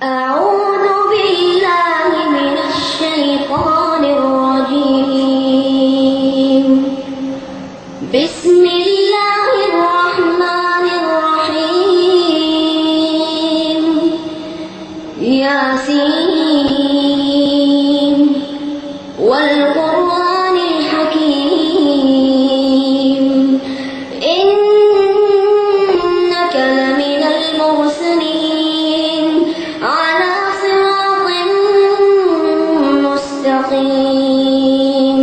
أعوذ بالله من الشيطان الرجيم. بسم الله الرحمن الرحيم. ياسين والقرآن الحكيم إنك لمن المرسلين على صراط مستقيم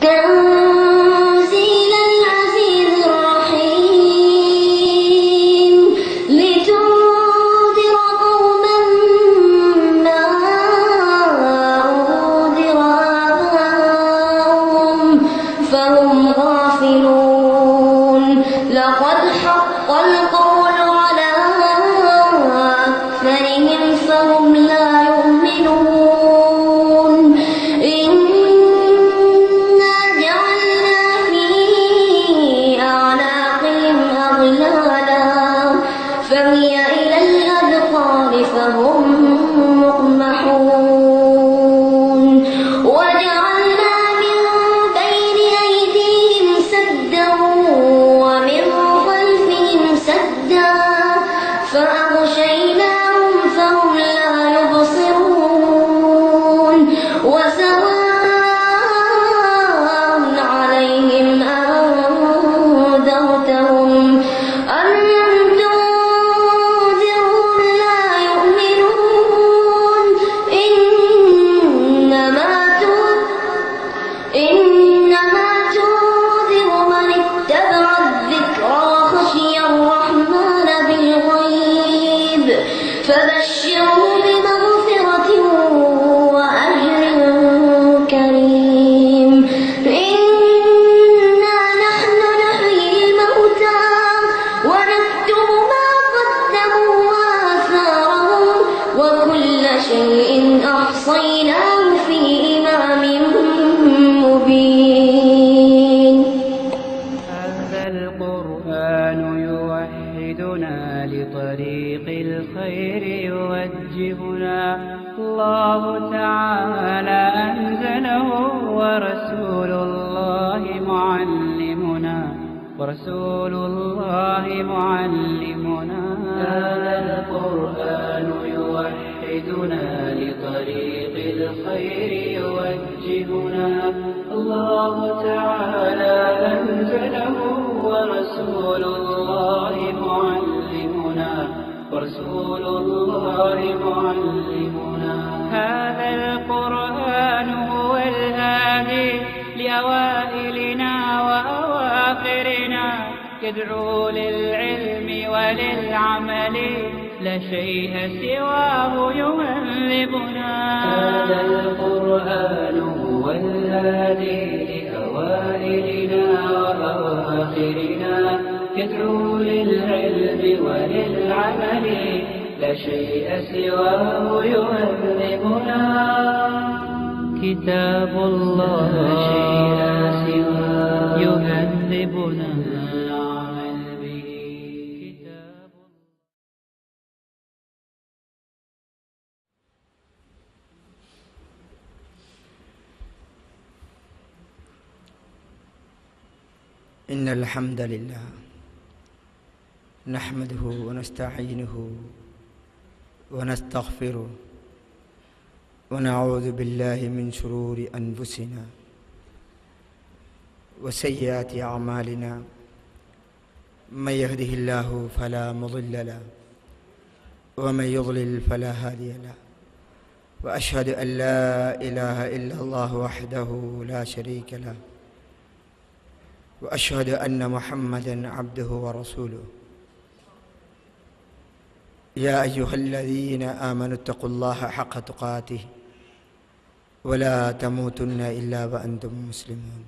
تنزيل العزيز الرحيم لتنذر قوما ما أنذر آباؤهم فهم غافلون. لقد حق القول على أكثرهم فهم لا يؤمنون. إنا جعلنا في أعناقهم أغلالا فهي إلى الأذقان فهم مقمحون. وجعلنا من بين أيديهم سدا ومن خلفهم سدا فأغشيناهم فهم لا يبصرون. وسواء عليهم أنذرتهم أم لم تنذرهم لا يؤمنون. إنما تنذر من اتبع الذكر وخشي الرحمن بالغيب فبشره بمغفرة وأجر كريم. إنا نحن نحيي الموتى ونكتب ما قدموا وآثارهم وكل شيء أحصيناه في إمام مبين. هذا القرآن يوحدنا لطريق الخير يوجهنا. الله تعالى أنزله ورسول الله معلمنا. هذا القرآن يوحدنا لطريق الخير يوجهنا. الله تعالى أنزله ورسول الله معلمنا. هذا القرآن هو الهادي لأوائلنا وأواخرنا يدعو للعلم وللعمل لا شيء سواه يهذبنا. هذا القرآن هو الهادي لأوائلنا وأواخرنا يدعو للعلم وللعمل لا شيء سواه يهذبنا. كتاب الله يهذبنا. نعمل به كتاب. إن الحمد لله نحمده ونستعينه ونستغفره ونعوذ بالله من شرور أنفسنا وسيئات أعمالنا. من يهده الله فلا مضل له ومن يضلل فلا هادي له. وأشهد أن لا إله إلا الله وحده لا شريك له وأشهد أن محمدًا عبده ورسوله. يا أيها الذين آمنوا اتقوا الله حق تقاته ولا تموتن إلا وأنتم مسلمون.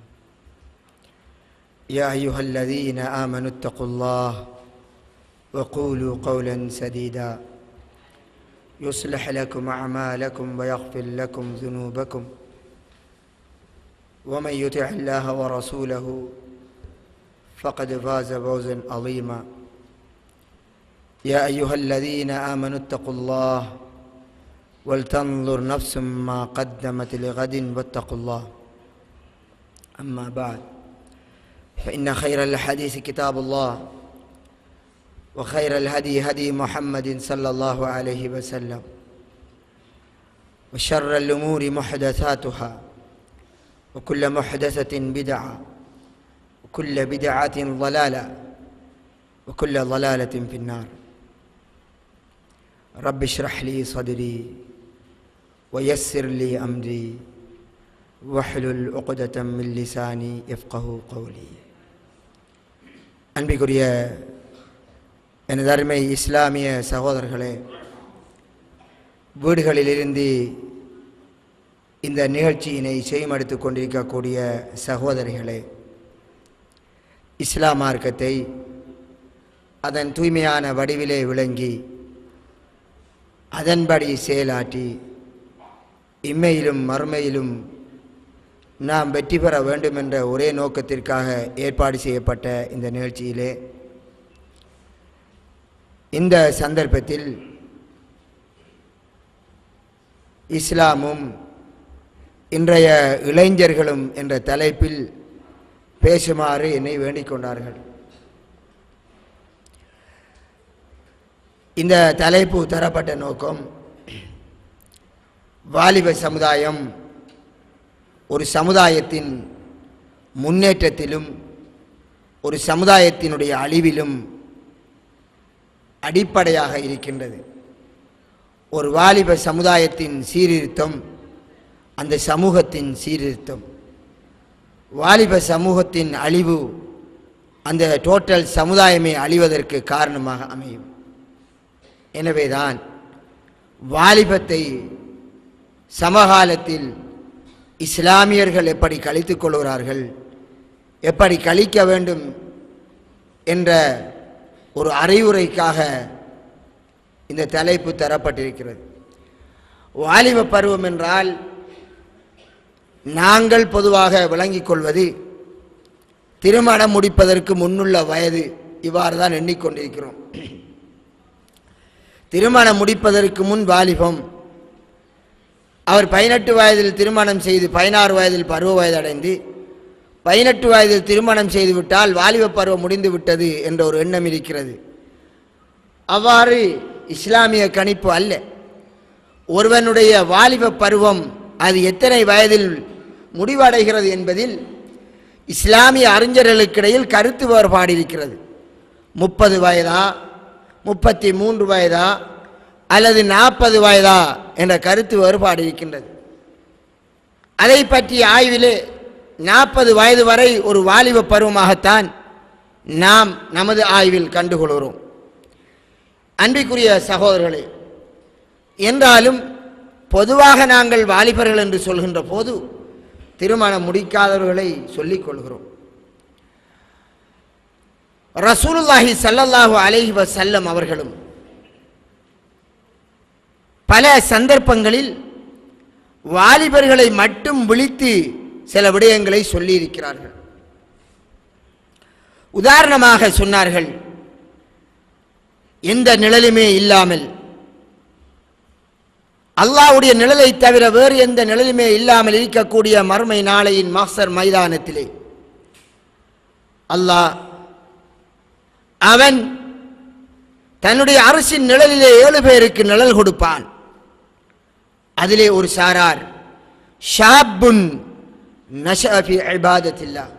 يا أيها الذين آمنوا اتقوا الله وقولوا قولا سديدا يصلح لكم أعمالكم ويغفر لكم ذنوبكم ومن يطع الله ورسوله فقد فاز فوزا عظيما. يا أيها الذين آمنوا اتقوا الله ولتنظر نفس ما قدمت لغد واتقوا الله أما بعد فإن خير الحديث كتاب الله وخير الهدي هدي محمد صلى الله عليه وسلم وشر الأمور محدثاتها وكل محدثة بدعة وكل بدعة ضلالة وكل ضلالة في النار رب اشرح لي صدري ويسر لي أمري واحلل عقدة من لساني يفقهوا قولي. அன்பிற்குரிய எனது அருமை இஸ்லாமிய சகோதரர்களே, வீடுகளிலிருந்து இந்த நிகழ்ச்சியினை செய்மடுத்து கொண்டிருக்கக்கூடிய சகோதரிகளே, இஸ்லாம் மார்க்கத்தை அதன் தூய்மையான வடிவிலே விளங்கி அதன்படி செயலாற்றி இம்மையிலும் மறுமையிலும் நாம் வெற்றி பெற வேண்டும் என்ற ஒரே நோக்கத்திற்காக ஏற்பாடு செய்யப்பட்ட இந்த நிகழ்ச்சியிலே இந்த சந்தர்ப்பத்தில் இஸ்லாமும் இன்றைய இளைஞர்களும் என்ற தலைப்பில் பேசுமாறு என்னை வேண்டிக் கொண்டார்கள். இந்த தலைப்பு தரப்பட்ட நோக்கம், வாலிப சமுதாயம் ஒரு சமுதாயத்தின் முன்னேற்றத்திலும் ஒரு சமுதாயத்தினுடைய அழிவிலும் அடிப்படையாக இருக்கின்றது. ஒரு வாலிப சமுதாயத்தின் சீர்திருத்தம் அந்த சமூகத்தின் சீர்திருத்தம், வாலிப சமூகத்தின் அழிவு அந்த டோட்டல் சமுதாயமே அழிவதற்கு காரணமாக அமையும். எனவேதான் வாலிபத்தை சமகாலத்தில் இஸ்லாமியர்கள் எப்படி கழித்துக் கொள்கிறார்கள், எப்படி கழிக்க வேண்டும் என்ற ஒரு அறிவுரைக்காக இந்த தலைப்பு தரப்பட்டிருக்கிறது. வாலிப பருவம் என்றால் நாங்கள் பொதுவாக விளங்கிக் கொள்வது திருமணம் முடிப்பதற்கு முன்னுள்ள வயது, இவ்வாறு தான் எண்ணிக்கொண்டிருக்கிறோம். திருமணம் முடிப்பதற்கு முன் வாலிபம், அவர் 18 வயதில் திருமணம் செய்து 16 வயதில் பருவ வயது அடைந்து 18 வயதில் திருமணம் செய்துவிட்டால் வாலிப பருவம் முடிந்து விட்டது என்ற ஒரு எண்ணம் இருக்கிறது. அவ்வாறு இஸ்லாமிய கணிப்பு அல்ல. ஒருவனுடைய வாலிப பருவம் அது எத்தனை வயதில் முடிவடைகிறது என்பதில் இஸ்லாமிய அறிஞர்களுக்கிடையில் கருத்து வேறுபாடு இருக்கிறது. 30 வயதா, 33 வயதா அல்லது 40 வயதா என்ற கருத்து வேறுபாடு இருக்கின்றது. அதை பற்றிய ஆய்விலே 40 வயது வரை ஒரு வாலிப பருவமாகத்தான் நாம் நமது ஆய்வில் கண்டுகொள்கிறோம். அன்பிற்குரிய சகோதரர்களே, என்றாலும் பொதுவாக நாங்கள் வாலிபர்கள் என்று சொல்கின்ற போது திருமணம் முடிக்காதவர்களை சொல்லிக் கொள்கிறோம். ரசூலுல்லாஹி ஸல்லல்லாஹு அலைஹி வஸல்லம் அவர்களும் பல சந்தர்ப்பங்களில் வாலிபர்களை மட்டும் விழித்து சில விடயங்களை சொல்லி இருக்கிறார்கள். உதாரணமாக சொன்னார்கள், எந்த நிழலுமே இல்லாமல், அல்லாஹ்வுடைய நிழலை தவிர வேறு எந்த நிழலுமே இல்லாமல் இருக்கக்கூடிய மறுமை நாளையின் மஹ்ஷர் மைதானத்திலே அல்லாஹ் அவன் தன்னுடைய அரசின் நிழலிலே 7 பேருக்கு நிழல் கொடுப்பான். அதிலே ஒரு சாரார் ஷாப்புன் நஷஅ ஃபீ இபாதத்தில்லாஹ்,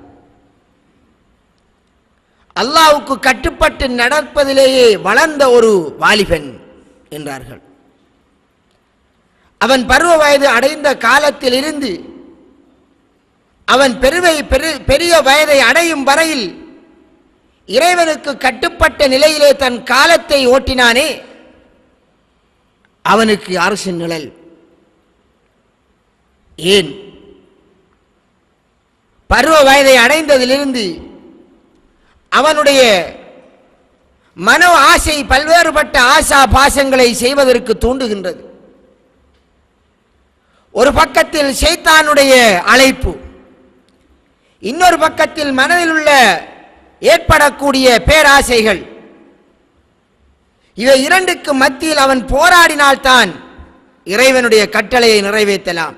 அல்லாஹ்வுக்கு கட்டுப்பட்டு நடப்பதிலேயே வளர்ந்த ஒரு வாலிபன் என்றார்கள். அவன் பருவ வயது அடைந்த காலத்தில் இருந்து அவன் பெரிய வயதை அடையும் வரையில் இறைவனுக்கு கட்டுப்பட்ட நிலையிலே தன் காலத்தை ஓட்டினானே, அவனுக்கு அரசின் நிழல். ஏன்? பருவ வயதை அடைந்ததிலிருந்து அவனுடைய மனோ ஆசை பல்வேறுபட்ட ஆசா பாசங்களை செய்வதற்கு தூண்டுகின்றது. ஒரு பக்கத்தில் ஷைத்தானுடைய அழைப்பு, இன்னொரு பக்கத்தில் மனதில் உள்ள ஏற்படக்கூடிய பேராசைகள், இவை இரண்டுக்கு மத்தியில் அவன் போராடினால்தான் இறைவனுடைய கட்டளையை நிறைவேற்றலாம்.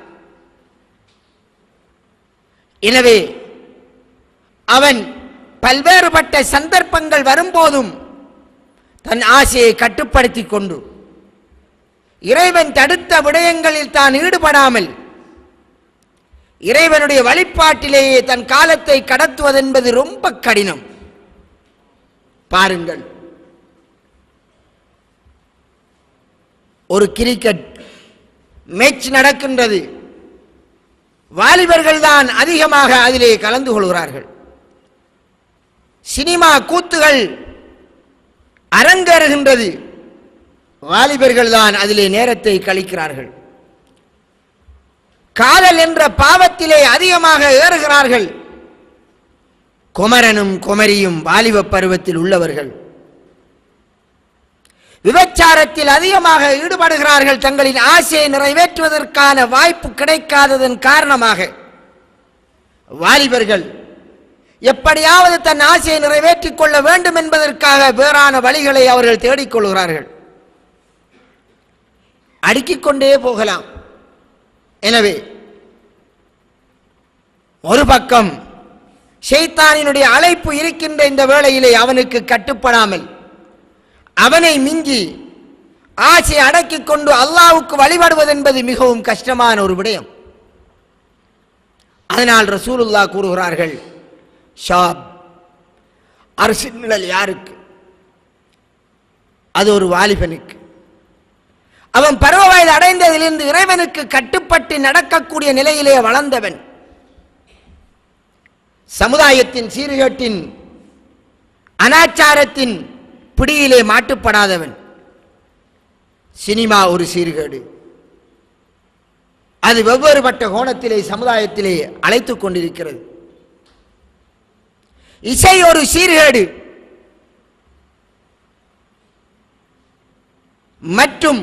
எனவே அவன் பல்வேறுபட்ட சந்தர்ப்பங்கள் வரும்போதும் தன் ஆசையை கட்டுப்படுத்திக் கொண்டு இறைவன் தடுத்த விடயங்களில் தான் ஈடுபடாமல் இறைவனுடைய வழிபாட்டிலேயே தன் காலத்தை கடத்துவதென்பது ரொம்ப கடினம். பாருங்கள், ஒரு கிரிக்கெட் மேட்ச் நடக்கின்றது. வாலிபர்கள் தான் அதிகமாக அதிலே கலந்து கொள்கிறார்கள். சினிமா கூத்துகள் அரங்கேறுகின்றது. வாலிபர்கள் தான் அதிலே நேரத்தை கழிக்கிறார்கள். காதல் என்ற பாவத்திலே அதிகமாக ஏறுகிறார்கள். குமரனும் குமரியும் வாலிப பருவத்தில் உள்ளவர்கள். விபச்சாரத்தில் அதிகமாக ஈடுபடுகிறார்கள். தங்களின் ஆசையை நிறைவேற்றுவதற்கான வாய்ப்பு கிடைக்காததன் காரணமாக வாலிபர்கள் எப்படியாவது தன் ஆசையை நிறைவேற்றிக் கொள்ள வேண்டும் என்பதற்காக வேறான வழிகளை அவர்கள் தேடிக்கொள்கிறார்கள். அடுக்கிக் கொண்டே போகலாம். எனவே ஒரு பக்கம் ஷைத்தானினுடைய அழைப்பு இருக்கின்ற இந்த வேளையிலே அவனுக்கு கட்டுப்படாமல் அவனை மிஞ்சி ஆசை அடக்கிக் கொண்டு அல்லாஹ்வுக்கு வழிபடுவது என்பது மிகவும் கஷ்டமான ஒரு விடயம். அதனால் ரசூலுல்லாஹ் கூறுகிறார்கள், ஷாப் அரசின் நிழல் யாருக்கு? அது ஒரு வாலிபனுக்கு. அவன் பருவ வயது அடைந்ததிலிருந்து இறைவனுக்கு கட்டுப்பட்டு நடக்கக்கூடிய நிலையிலே வளர்ந்தவன். சமுதாயத்தின் சீர்கேட்டின் அனாச்சாரத்தின் பிடியிலே மாட்டுப்படாதவன். சினிமா ஒரு சீர்கேடு. அது வெவ்வேறுபட்ட கோணத்திலே சமுதாயத்திலே அழைத்துக் கொண்டிருக்கிறது. இசை ஒரு சீர்கேடு. மற்றும்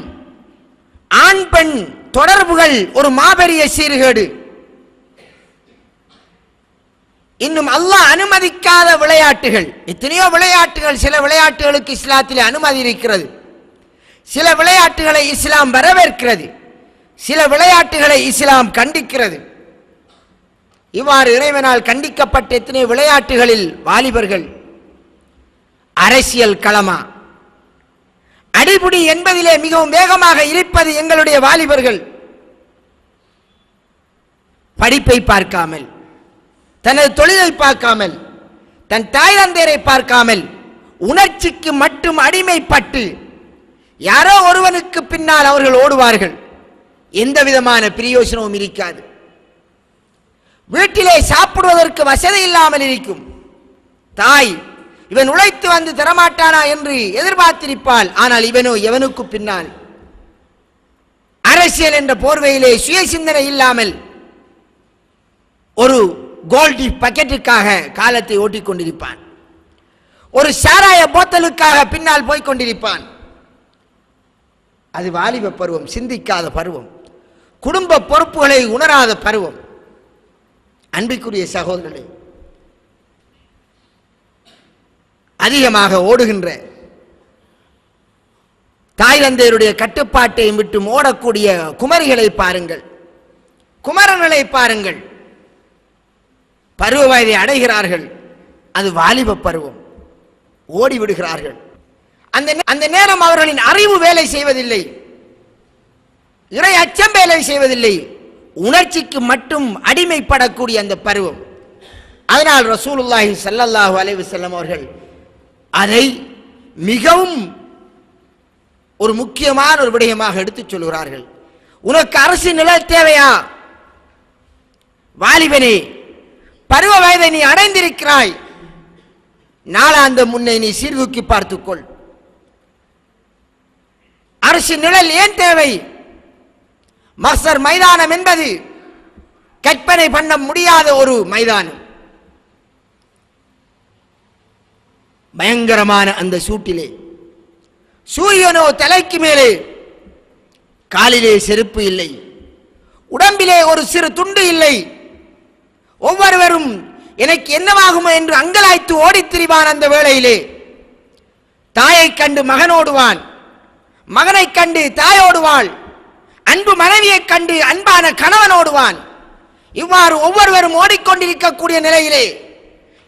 ஆண் பெண் தொடர்புகள் ஒரு மாபெரிய சீர்கேடு. இன்னும் அல்லாஹ் அனுமதிக்காத விளையாட்டுகள், எத்தனையோ விளையாட்டுகள். சில விளையாட்டுகளுக்கு இஸ்லாத்திலே அனுமதி இருக்கிறது. சில விளையாட்டுகளை இஸ்லாம் வரவேற்கிறது. சில விளையாட்டுகளை இஸ்லாம் கண்டிக்கிறது. இவ்வாறு இறைவனால் கண்டிக்கப்பட்ட எத்தனை விளையாட்டுகளில் வாலிபர்கள் அரசியல் களமா அடிபுடி என்பதிலே மிகவும் வேகமாக இருப்பது எங்களுடைய வாலிபர்கள். படிப்பை பார்க்காமல், தனது தொழிலை பார்க்காமல், தன் தாய் தந்தையரை பார்க்காமல், உணர்ச்சிக்கு மட்டும் அடிமைப்பட்டு யாரோ ஒருவனுக்கு பின்னால் அவர்கள் ஓடுவார்கள். எந்த விதமான பிரயோசனமும் இருக்காது. வீட்டிலே சாப்பிடுவதற்கு வசதி இல்லாமல் இருக்கும். தாய் இவன் உழைத்து வந்து தரமாட்டானா என்று எதிர்பார்த்திருப்பாள். ஆனால் இவனோ எவனுக்கு பின்னால் அரசியல் என்ற போர்வையிலே சுய சிந்தனை இல்லாமல் ஒரு கோல்டி பக்கெட்டுக்காக காலத்தை ஓட்டிக் கொண்டிருப்பான். ஒரு சாராய போத்தலுக்காக பின்னால் போய்க் கொண்டிருப்பான். அது வாலிப பருவம், சிந்திக்காத பருவம், குடும்ப பொறுப்புகளை உணராத பருவம். அன்பிற்குரிய சகோதரர்களே, அதிகமாக ஓடுகின்ற தாய் தந்தையருடைய கட்டுப்பாட்டை விட்டு ஓடக்கூடிய குமரிகளை பாருங்கள், குமரர்களை பாருங்கள். பருவ வயதை அடைகிறார்கள். அது வாலிப பருவம். ஓடிவிடுகிறார்கள். அந்த நேரம் அவர்களின் அறிவு வேலை செய்வதில்லை, இறை அச்சம் வேலை செய்வதில்லை, உணர்ச்சிக்கு மட்டும் அடிமைப்படக்கூடிய அந்த பருவம். அதனால் ரசூலுல்லாஹி ஸல்லல்லாஹு அலைஹி வஸல்லம் அவர்கள் அதை மிகவும் ஒரு முக்கியமான ஒரு விடயமாக எடுத்துச் சொல்கிறார்கள். உனக்கு அரசு நிழல் தேவையா? வாலிபனே, பருவ வயதை நீ அடைந்திருக்கிறாய். நாளாந்த முன்னை நீ சீர்தூக்கி பார்த்துக்கொள். அரசு நிழல் ஏன் தேவை? மஹ்ஷர் மைதானம் என்பது கற்பனை பண்ண முடியாத ஒரு மைதானம். பயங்கரமான அந்த சூட்டிலே சூரியனோ தலைக்கு மேலே, காலிலே செருப்பு இல்லை, உடம்பிலே ஒரு சிறு துண்டு இல்லை. ஒவ்வொருவரும் எனக்கு என்னவாகுமோ என்று அங்கலாய்த்து ஓடித் திரிவான். அந்த வேளையிலே தாயை கண்டு மகனோடுவான், மகனை கண்டு தாயோடுவாள், அன்பு மனைவியை கண்டு அன்பான கணவனோடுவான். இவ்வாறு ஒவ்வொருவரும் ஓடிக்கொண்டிருக்கக்கூடிய நிலையிலே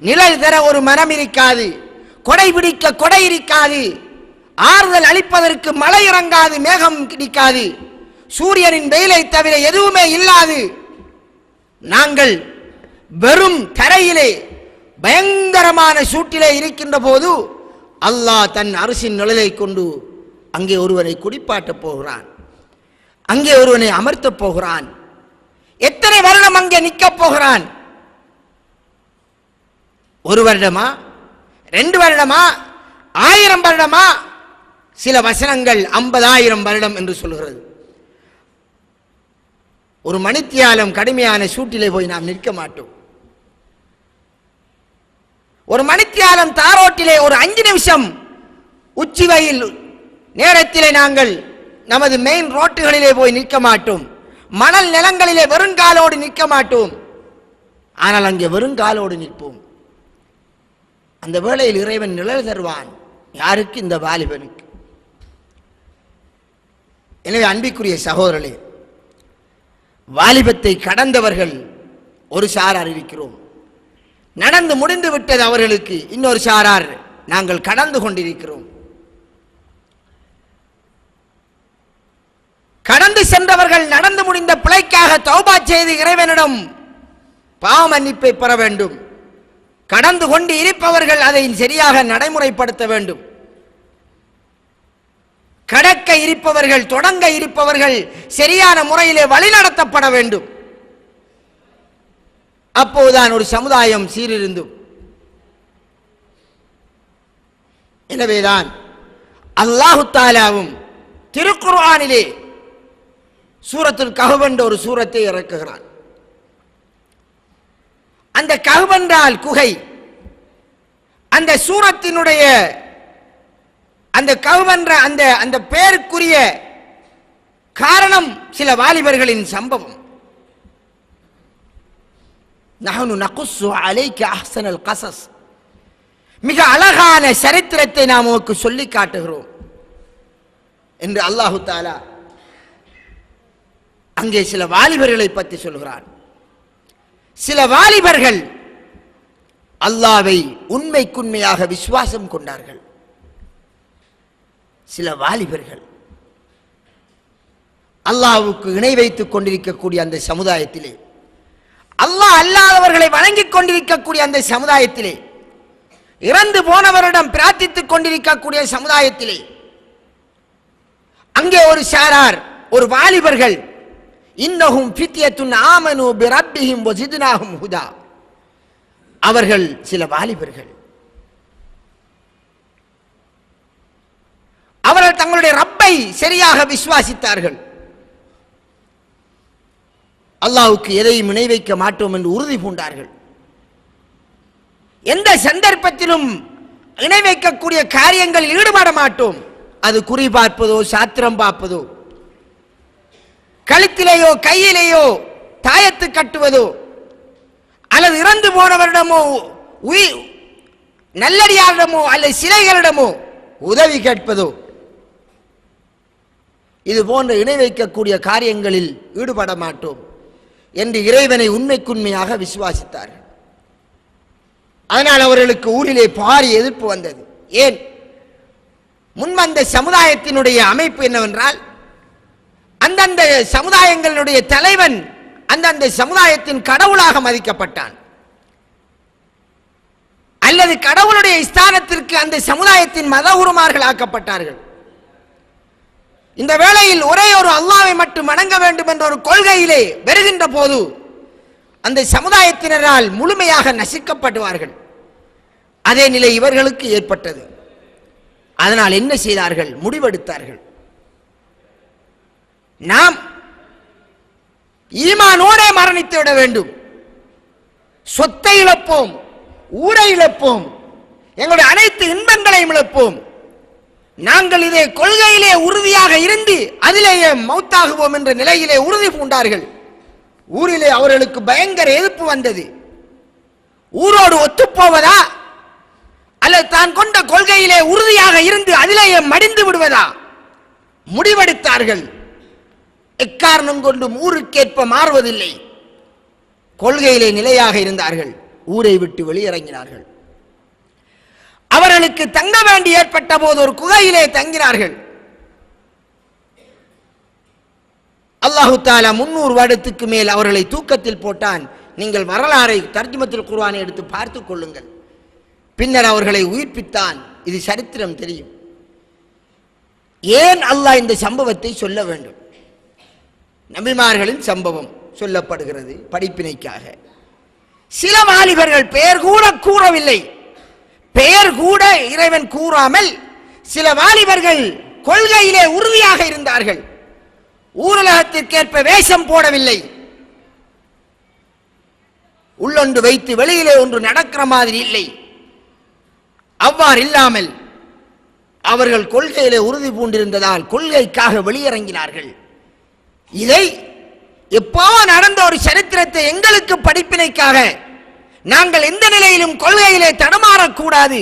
நிழல் தர ஒரு மரம் இருக்காது, கொடை பிடிக்க கொடை இருக்காது, ஆறுதல் அளிப்பதற்கு மழை இறங்காது, மேகம் கிடைக்காது, சூரியனின் வெயிலை தவிர எதுவுமே இல்லாது நாங்கள் வெறும் தரையிலே பயங்கரமான சூட்டிலே இருக்கின்ற போது அல்லாஹ் தன் அரசின் நிழலை கொண்டு அங்கே ஒருவனை குடிப்பாட்டப் போகிறான், அங்கே ஒருவனை அமர்த்தப் போகிறான். எத்தனை வருடம் அங்கே நிற்கப் போகிறான்? 1 வருடமா, 2 வருடமா, 1000 வருடமா? சில வசனங்கள் 50,000 வருடம் என்று சொல்கிறது. ஒரு மணித்தியாலம் கடுமையான சூட்டிலே போய் நாம் நிற்க மாட்டோம். ஒரு மணித்தியாலம் தாரோட்டிலே ஒரு 5 நிமிஷம் உச்சி வெயில் நேரத்திலே நாங்கள் நமது மெயின் ரோட்டுகளிலே போய் நிற்க மாட்டோம். மணல் நிலங்களிலே வெறுங்காலோடு நிற்க மாட்டோம். ஆனால் அங்கே வெறுங்காலோடு நிற்போம். அந்த வேளையில் இறைவன் நிழல் தருவான். யாருக்கு? இந்த வாலிபனுக்கு. எனவே அன்பிற்குரிய சகோதரர்களே, வாலிபத்தை கடந்தவர்கள் ஒரு சாரார் இருக்கிறோம். நடந்து முடிந்து விட்டது அவர்களுக்கு. இன்னொரு சாரார் நாங்கள் கடந்து கொண்டிருக்கிறோம். கடந்து சென்றவர்கள் நடந்து முடிந்த பிழைக்காக தௌபா செய்து இறைவனிடம் பாவ மன்னிப்பை பெற வேண்டும். கடந்து கொண்டு இருப்பவர்கள் அதை சரியாக நடைமுறைப்படுத்த வேண்டும். கடக்க இருப்பவர்கள், தொடங்க இருப்பவர்கள் சரியான முறையிலே வழிநடத்தப்பட வேண்டும். அப்போதுதான் ஒரு சமுதாயம் சீரிருந்தும். எனவேதான் அல்லாஹு தஆலாவும் திருக்குர்ஆனிலே சூரத்துல் கஹ்ஃப் என்ற ஒரு சூரத்தை இறக்குகிறான். அந்த கஹ்ஃப் என்றால் குகை. அந்த சூரத்தினுடைய அந்த கஹ்ஃப் என்ற அந்த பெயருக்குரிய காரணம் சில வாலிபர்களின் சம்பவம். நஹ்னு நகுஸ்ஸு அலைக அஹ்ஸனல் கஸஸ், மிக அழகான சரித்திரத்தை நாம் உனக்கு சொல்லி காட்டுகிறோம் என்று அல்லாஹு தஆலா அங்கே சில வாலிபர்களை பற்றி சொல்கிறான். சில வாலிபர்கள் அல்லாஹ்வை உண்மைக்குண்மையாக விசுவாசம் கொண்டார்கள். சில வாலிபர்கள் அல்லாஹ்வுக்கு இணை வைத்துக் கொண்டிருக்கக்கூடிய அந்த சமுதாயத்திலே, அல்லாஹ் அல்லாதவர்களை வணங்கிக் கொண்டிருக்கக்கூடிய அந்த சமுதாயத்திலே, இறந்து போனவரிடம் பிரார்த்தித்துக் கொண்டிருக்கக்கூடிய சமுதாயத்திலே, அங்கே ஒரு சாரார், ஒரு வாலிபர்கள், இன்னஹும் ஃபித்யத்துன் ஆமனு பிரப்பிஹிம் வஸித்னாஹும் ஹுதா, அவர்கள் சில வாலிபர்கள், அவர்கள் தங்களுடைய ரப்பை சரியாக விசுவாசித்தார்கள். அல்லாஹ்வுக்கு எதையும் இணை வைக்க மாட்டோம் என்று உறுதி பூண்டார்கள். எந்த சந்தர்ப்பத்திலும் இணை வைக்கக்கூடிய காரியங்களில் ஈடுபட மாட்டோம். அது குறி பார்ப்பதோ, சாத்திரம் பார்ப்பதோ, கழுத்திலேயோ கையிலேயோ தாயத்து கட்டுவதோ, அல்லது இறந்து போனவரிடமோ நல்லடியாரிடமோ அல்லது சிலைகளிடமோ உதவி கேட்பதோ, இது போன்ற இணை வைக்கக்கூடிய காரியங்களில் ஈடுபட மாட்டோம் என்று இறைவனை உண்மைக்குண்மையாக விசுவாசித்தார்கள். அதனால் அவர்களுக்கு ஊரிலே பாரிய எதிர்ப்பு வந்தது. ஏன்? முன்வந்த சமுதாயத்தினுடைய அமைப்பு என்னவென்றால், அந்தந்த சமுதாயங்களுடைய தலைவன் அந்தந்த சமுதாயத்தின் கடவுளாக மதிக்கப்பட்டான், அல்லது கடவுளுடைய ஸ்தானத்திற்கு அந்த சமுதாயத்தின் மதகுருமார்கள் ஆக்கப்பட்டார்கள். இந்த வேளையில் ஒரே ஒரு அல்லாஹ்வை மட்டும் வணங்க வேண்டும் என்ற ஒரு கொள்கையிலே வருகின்ற போது அந்த சமுதாயத்தினரால் முழுமையாக நசுக்கப்படுவார்கள். அதே நிலை இவர்களுக்கு ஏற்பட்டது. அதனால் என்ன செய்தார்கள்? முடிவெடுத்தார்கள், நாம் ஈமானோடே மரணித்து விட வேண்டும். சொத்தை இழப்போம், ஊரை இழப்போம், எங்களுடைய அனைத்து இன்பங்களையும் இழப்போம். நாங்கள் இதே கொள்கையிலே உறுதியாக இருந்து அதிலேயே மௌத்தாகுவோம் என்ற நிலையிலே உறுதி பூண்டார்கள். ஊரிலே அவர்களுக்கு பயங்கர எதிர்ப்பு வந்தது. ஊரோடு ஒத்துப்போவதா அல்லது தான் கொண்ட கொள்கையிலே உறுதியாக இருந்து அதிலேயே மடிந்து விடுவதா? முடிவெடுத்தார்கள். எக்காரணம் கொண்டும் ஊருக்கேற்ப மாறுவதில்லை. கொள்கையிலே நிலையாக இருந்தார்கள். ஊரை விட்டு வெளியிறங்கினார்கள். அவர்களுக்கு தங்க வேண்டி ஏற்பட்ட போது ஒரு குகையிலே தங்கினார்கள். அல்லாஹு தஆலா 300 வருடத்துக்கு மேல் அவர்களை தூக்கத்தில் போட்டான். நீங்கள் வரலாறை தர்ஜுமத்துல் குர்ஆனை எடுத்து பார்த்துக் கொள்ளுங்கள். பின்னர் அவர்களை உயிர்ப்பித்தான். இது சரித்திரம் தெரியும். ஏன் அல்லாஹ் இந்த சம்பவத்தை சொல்ல வேண்டும்? நபிமார்களின் சம்பவம் சொல்லப்படுகிறது படிப்பினைக்காக. சில வாலிபர்கள் பெயர் கூட கூறவில்லை, பெயர் கூட இறைவன் கூறாமல் சில வாலிபர்கள் கொள்கையிலே உறுதியாக இருந்தார்கள். ஊரலகத்திற்கேற்ப வேஷம் போடவில்லை. உள்ளொன்று வைத்து வெளியிலே ஒன்று நடக்கிற மாதிரி இல்லை. அவ்வாறு இல்லாமல் அவர்கள் கொள்கையிலே உறுதி பூண்டிருந்ததால் கொள்கைக்காக வெளியிறங்கினார்கள். இதை எப்போ நடந்த ஒரு சரித்திரத்தை எங்களுக்கு படிப்பினைக்காக, நாங்கள் எந்த நிலையிலும் கொள்கையிலே தடமாறக்கூடாது.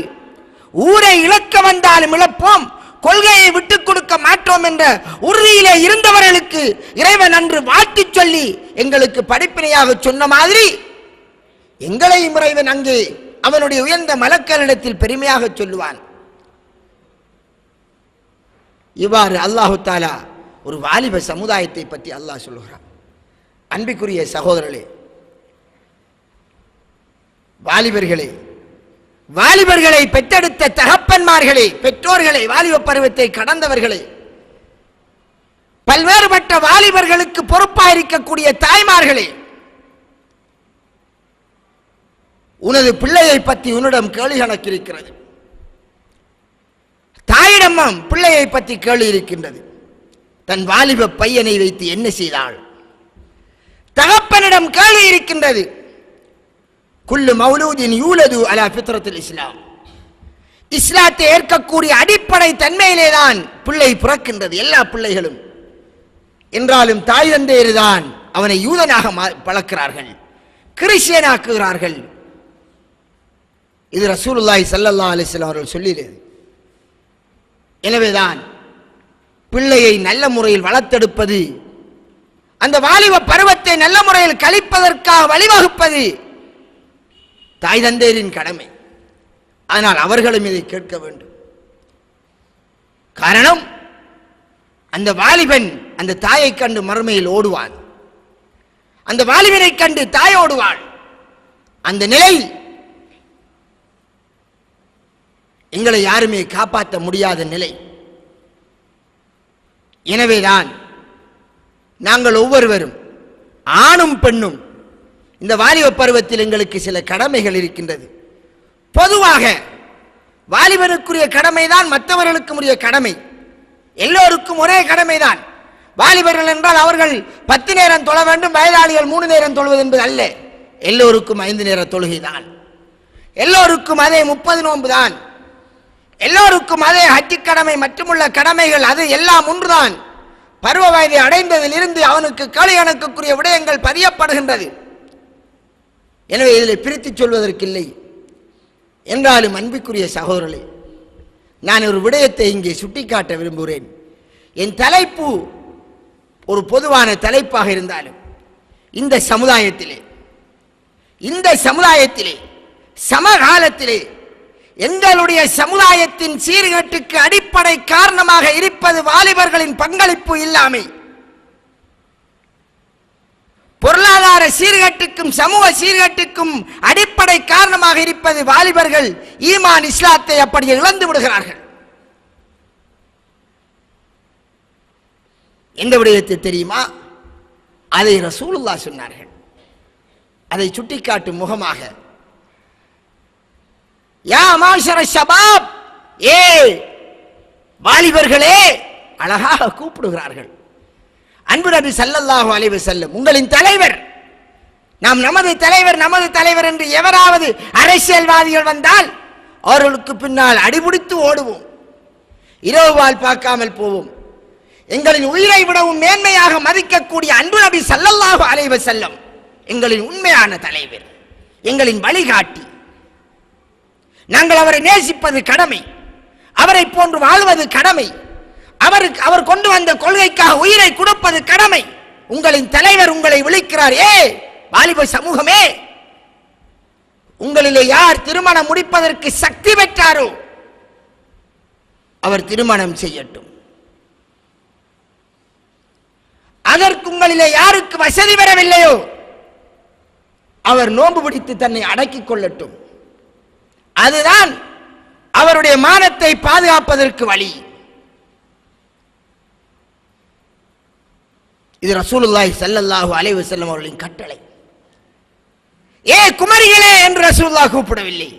ஊரை இழக்க வந்தாலும் இழப்போம், கொள்கையை விட்டுக் கொடுக்க மாட்டோம் என்ற உறுதியிலே இருந்தவர்களுக்கு இறைவன் அன்று வாழ்த்து சொல்லி எங்களுக்கு படிப்பினையாக சொன்ன மாதிரி எங்களையும் இறைவன் அங்கே அவனுடைய உயர்ந்த மலக்களிடத்தில் பெருமையாக சொல்லுவான். இவ்வாறு அல்லாஹு தஆலா ஒரு வாலிப சமுதாயத்தை பற்றி அல்லாஹ் சொல்லுகிறான். அன்பிற்குரிய சகோதரர்களே, வாலிபர்களை பெற்றெடுத்த தகப்பன்மார்களே, பெற்றோர்களை, வாலிப பருவத்தை கடந்தவர்களே, பல்வேறுபட்ட வாலிபர்களுக்கு பொறுப்பாக இருக்கக்கூடிய தாய்மார்களே, உனது பிள்ளையை பற்றி உன்னிடம் கேள்வி கணக்கு இருக்கிறது. தாயிடமும் பிள்ளையை பற்றி கேள்வி இருக்கின்றது. தன் வாலிப பையனை வைத்து என்ன செய்தாள்? தகப்பனிடம் கேள்வி இருக்கின்றது. குல்லு மௌலூதின் யூலது அலா ஃபித்ரத்துல் இஸ்லாம், இஸ்லாத்தை ஏற்கக்கூடிய அடிப்படை தன்மையிலேதான் பிள்ளை பிறக்கின்றது. எல்லா பிள்ளைகளும் என்றாலும் தாய் தந்தையர் தான் அவனை யூதனாக பழக்கிறார்கள், கிறிஸ்டியனாக்குகிறார்கள். இது ரசூலுல்லாஹி ஸல்லல்லாஹு அலைஹி வஸல்லம் அவர்கள் சொல்லியது. எனவேதான் பிள்ளையை நல்ல முறையில் வளர்த்தெடுப்பது, அந்த வாலிப பருவத்தை நல்ல முறையில் கழிப்பதற்காக வழிவகுப்பது தாய் தந்தையரின் கடமை. ஆனால் அவர்களும் இதை கேட்க வேண்டும். காரணம், அந்த வாலிபன் அந்த தாயை கண்டு மறுமையில் ஓடுவான், அந்த வாலிபனை கண்டு தாய் ஓடுவாள். அந்த நிலை எங்களை யாருமே காப்பாற்ற முடியாத நிலை. எனவேதான் நாங்கள் ஒவ்வொருவரும், ஆணும் பெண்ணும், இந்த வாலிப பருவத்தில் எங்களுக்கு சில கடமைகள் இருக்கின்றது. பொதுவாக வாலிபனுக்குரிய கடமைதான் மற்றவர்களுக்கும் உரிய கடமை. எல்லோருக்கும் ஒரே கடமைதான். வாலிபர்கள் என்றால் அவர்கள் 10 நேரம் தொழ வேண்டும், வயதாளிகள் 3 நேரம் தொழுவது என்பது அல்ல. எல்லோருக்கும் 5 நேர தொழுகை தான். எல்லோருக்கும் அதே 30 நோன்பு தான். எல்லோருக்கும் அதே ஹஜ் கடமை மட்டுமுள்ள கடமைகள், அது எல்லாம் ஒன்றுதான். பருவ வயதை அடைந்ததில் இருந்து அவனுக்கு கேள்வி கணக்குரிய விடயங்கள் பதியப்படுகின்றது. எனவே இதில் பிரித்து சொல்வதற்கில்லை. என்றாலும் அன்பிற்குரிய சகோதரர்களே, நான் ஒரு விடயத்தை இங்கே சுட்டிக்காட்ட விரும்புகிறேன். என் தலைப்பு ஒரு பொதுவான தலைப்பாக இருந்தாலும் இந்த சமுதாயத்திலே சமகாலத்திலே எங்களுடைய சமுதாயத்தின் சீர்கேட்டுக்கு அடிப்படை காரணமாக இருப்பது வாலிபர்களின் பங்களிப்பு இல்லாமை. பொருளாதார சீர்கேட்டுக்கும் சமூக சீர்கேட்டுக்கும் அடிப்படை காரணமாக இருப்பது வாலிபர்கள் ஈமான் இஸ்லாத்தை அப்படியே இழந்து விடுகிறார்கள். எந்த விடயத்தை தெரியுமா? அதை ரசூலுல்லாஹ் சொன்னார்கள். அதை சுட்டிக்காட்டும் முகமாக, யா மாஷர ஷபாப், ஏ வாலிபர்களே, அழகாக கூப்பிடுகிறார்கள். அன்பு நபி ஸல்லல்லாஹு அலைஹி வஸல்லம், உங்களின் தலைவர், நாம் நமது தலைவர் என்று எவராவது அரசியல்வாதிகள் வந்தால் அவர்களுக்கு பின்னால் அடிபிடித்து ஓடுவோம், இரவு பால் பார்க்காமல் போவோம். எங்களின் உயிரை விடவும் மேன்மையாக மதிக்கக்கூடிய அன்பு நபி ஸல்லல்லாஹு அலைஹி வஸல்லம் எங்களின் உண்மையான தலைவர், எங்களின் வழிகாட்டி. நாங்கள் அவரை நேசிப்பது கடமை, அவரை போன்று வாழ்வது கடமை, அவர் கொண்டு வந்த கொள்கைக்காக உயிரை கொடுப்பது கடமை. உங்களின் தலைவர் உங்களை விழிக்கிறார், ஏ வாலிப சமூகமே, உங்களிலே யார் திருமணம் முடிப்பதற்கு சக்தி பெற்றாரோ அவர் திருமணம் செய்யட்டும். அதற்கு உங்களிலே யாருக்கு வசதி பெறவில்லையோ அவர் நோன்பு பிடித்து தன்னை அடக்கிக் கொள்ளட்டும். அதுதான் அவருடைய மானத்தை பாதுகாப்பதற்கு வழி. இது ரசூலுல்லாஹி ஸல்லல்லாஹு அலைஹி வஸல்லம் அவர்களின் கட்டளை. ஏ குமரிகளே என்று ரசூலுல்லாஹ் கூப்பிடவில்லை,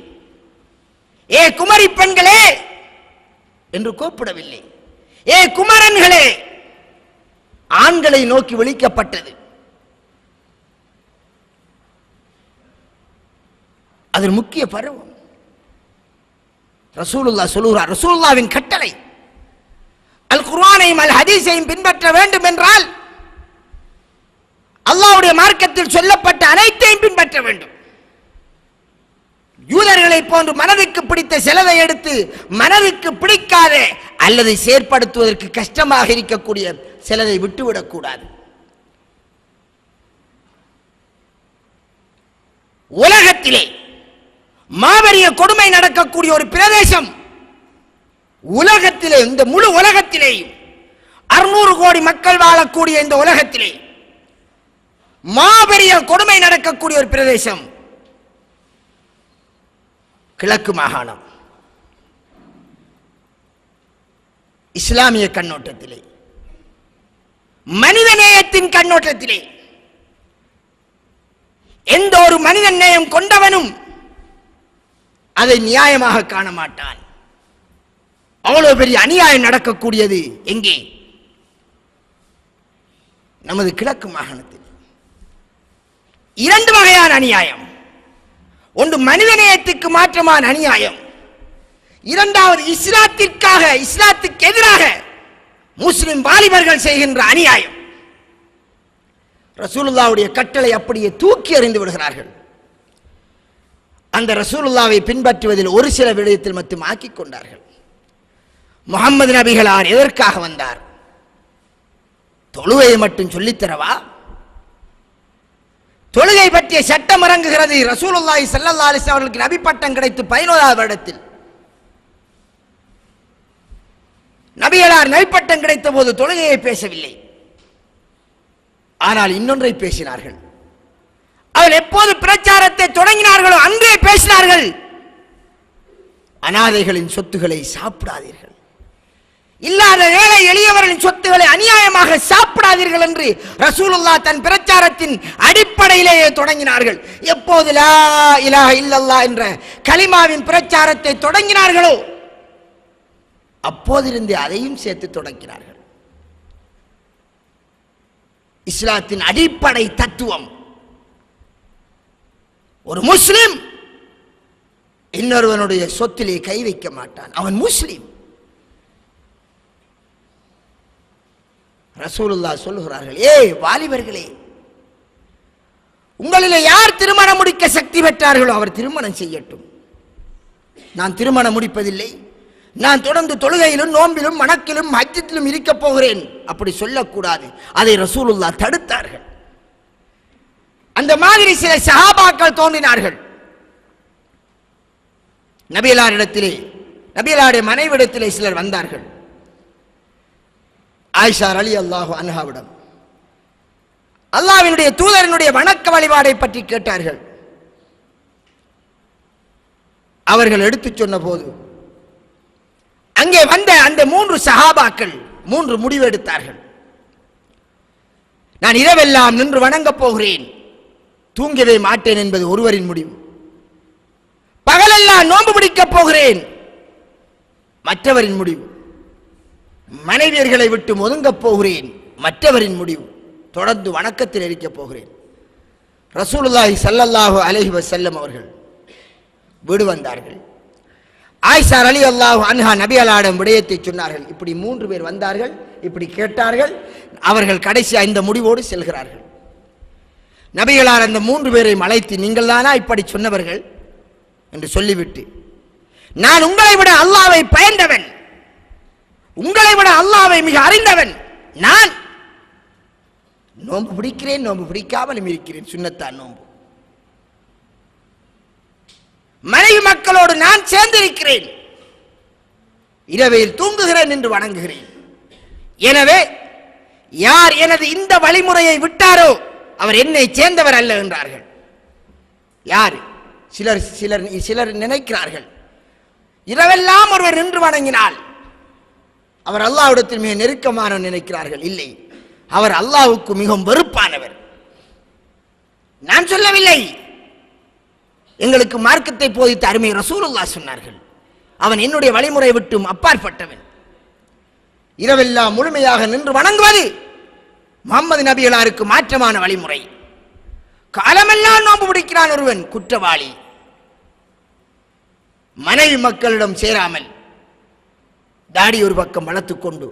ஏ குமரி பெண்களே என்று கூப்பிடவில்லை, ஏ குமரன்களே ஆண்களை நோக்கி விழிக்கப்பட்டது. அது முக்கிய பருவம். ரசூலுல்லாஹ் சொல்லுகிறார், ரசூலுல்லாஹ்வின் கட்டளை அல் குர்ஆனையும் அல் ஹதீஸையும் பின்பற்ற வேண்டும் என்றால் அல்லாஹ்வுடைய மார்க்கத்தில் சொல்லப்பட்ட அனைத்தையும் பின்பற்ற வேண்டும். யூதர்களை போன்று மனதுக்கு பிடித்த சிலதை எடுத்து மனதுக்கு பிடிக்காத அல்லது செயற்படுத்துவதற்கு கஷ்டமாக இருக்கக்கூடிய சிலதை விட்டுவிடக் கூடாது. உலகத்திலே மாபெரிய கொடுமை நடக்கக்கூடிய ஒரு பிரதேசம், உலகத்திலே இந்த முழு உலகத்திலேயும் 600 கோடி மக்கள் வாழக்கூடிய இந்த உலகத்திலே மாபெரிய கொடுமை நடக்கக்கூடிய ஒரு பிரதேசம் கிழக்கு மாகாணம். இஸ்லாமிய கண்ணோட்டத்திலே, மனிதநேயத்தின் கண்ணோட்டத்திலே எந்த ஒரு மனித நேயம் கொண்டவனும் அதை நியாயமாக காண மாட்டான். அவ்வளவு பெரிய அநியாயம் நடக்கக்கூடியது எங்கே? நமது கிழக்கு மாகாணத்தில். 2 வகையான அநியாயம். ஒன்று மனிதநேயத்துக்கு மாற்றமான அநியாயம், இரண்டாவது இஸ்லாத்துக்கு எதிராக முஸ்லிம் வாலிபர்கள் செய்கின்ற அநியாயம். ரசூலுல்லாஹ்வுடைய கட்டளை அப்படியே தூக்கி எறிந்து விடுகிறார்கள். அந்த ரசூலுல்லாஹ்வை பின்பற்றுவதில் ஒரு சில விடயத்தில் மட்டும் ஆக்கிக் கொண்டார்கள். முஹம்மது நபிகளார் எதற்காக வந்தார்? தொழுகையை மட்டும் சொல்லித்தரவா? தொழுகை பற்றிய சட்டம் இறங்குகிறது ரசூலுல்லாஹி ஸல்லல்லாஹு அலைஹி வஸல்லம் அவர்களுக்கு நபி பட்டம் கிடைத்து 11வது வருடத்தில். நபிகளார் நபிப்பட்டம் கிடைத்த போது தொழுகையை பேசவில்லை, ஆனால் இன்னொன்றை பேசினார்கள். அவர் எப்போது பிரச்சாரத்தை தொடங்கினார்களோ அன்றே பேசினார்கள், அனாதைகளின் சொத்துக்களை சாப்பிடாதீர்கள், இல்லாத ஏழை எளியவர்களின் சொத்துக்களை அநியாயமாக சாப்பிடாதீர்கள் என்று ரசூலுல்லாஹ் தன் பிரச்சாரத்தின் அடிப்படையிலேயே தொடங்கினார்கள். எப்போது லா இலாஹ இல்லல்லாஹ் என்ற கலிமாவின் பிரச்சாரத்தை தொடங்கினார்களோ அப்போதிருந்தே அதையும் சேர்த்து தொடங்கினார்கள். இஸ்லாத்தின் அடிப்படை தத்துவம், ஒரு முஸ்லிம் இன்னொருவனுடைய சொத்திலே கை வைக்க மாட்டான், அவன் முஸ்லிம். ரசூலுல்லாஹ் சொல்லுகிறார்கள், ஏய் வாலிபர்களே, உங்களிலே யார் திருமணம் முடிக்க சக்தி பெற்றார்களோ அவர் திருமணம் செய்யட்டும். நான் திருமணம் முடிப்பதில்லை, நான் தொடர்ந்து தொழுகையிலும் நோம்பிலும் மணக்கிலும் ஹஜ்ஜிலும் இருக்க போகிறேன், அப்படி சொல்லக்கூடாது. அதை ரசூலுல்லாஹ் தடுத்தார்கள். அந்த மாதிரி சில சஹாபாக்கள் தோன்றினார்கள். நபிகளாரிடத்திலே, நபிகளாருடைய மனைவிடத்திலே சிலர் வந்தார்கள். ஆயிஷா ரலியல்லாஹு அன்ஹாவிடம் அல்லாஹ்வினுடைய தூதரினுடைய வணக்க வழிபாடை பற்றி கேட்டார்கள். அவர்கள் எடுத்துச் சொன்ன போது அங்கே வந்த அந்த 3 சஹாபாக்கள் 3 முடிவு எடுத்தார்கள். நான் இரவெல்லாம் நின்று வணங்கப் போகிறேன், தூங்கவே மாட்டேன் என்பது ஒருவரின் முடிவு. பகலெல்லாம் நோன்பு பிடிக்கப் போகிறேன், மற்றவரின் முடிவு. மனைவியர்களை விட்டு ஒதுங்கப் போகிறேன், மற்றவரின் முடிவு. தொடர்ந்து வணக்கத்தில் இருக்கப் போகிறேன். ரசூலுல்லாஹி ஸல்லல்லாஹு அலைஹி வஸல்லம் அவர்கள் வீடு வந்தார்கள். ஆயிஷா ரலியல்லாஹு அன்ஹா நபிகளாரிடம் விடயத்தை சொன்னார்கள். இப்படி 3 பேர் வந்தார்கள், இப்படி கேட்டார்கள். அவர்கள் கடைசியாக இந்த முடிவோடு செல்கிறார்கள். நபிகளார் அந்த 3 பேரை அழைத்து, நீங்கள் தானா இப்படி சொன்னவர்கள் என்று சொல்லிவிட்டு நான் உங்களை விட அல்லாஹ்வை பயந்தவன், உங்களை விட அல்லாஹ்வை மிக அறிந்தவன். நான் நோன்பு பிடிக்கிறேன், நோன்பு பிடிக்காமலும் இருக்கிறேன், சுன்னத்தான் நோன்பு. மனைவி மக்களோடு நான் சேர்ந்திருக்கிறேன், இரவில் தூங்குகிறேன் என்று வணங்குகிறேன். எனவே யார் எனது இந்த வழிமுறையை விட்டாரோ அவர் என்னை சேர்ந்தவர் அல்ல என்றார்கள். யார்? சிலர் நினைக்கிறார்கள் இரவெல்லாம் ஒருவர் நின்று வணங்கினால் அவர் அல்லாஹ்விடத்தில் மிக நெருக்கமானவர் நினைக்கிறார்கள். இல்லை, அவர் அல்லாஹ்வுக்கு மிகவும் வெறுப்பானவர். நான் சொல்லவில்லை, எங்களுக்கு மார்க்கத்தை போதித்த அருமை ரசூலுல்லாஹ் சொன்னார்கள், அவன் என்னுடைய வழிமுறை விட்டும் அப்பாற்பட்டவன். இரவெல்லாம் முழுமையாக நின்று வணங்குவது முஹம்மது நபிகளாருக்கு மாற்றமான வழிமுறை. காலமெல்லாம் நோன்பு பிடிக்கிறான் ஒருவன், குற்றவாளி. மனைவி மக்களிடம் சேராமல் தாடி ஒரு பக்கம் வளர்த்துக்கொண்டு,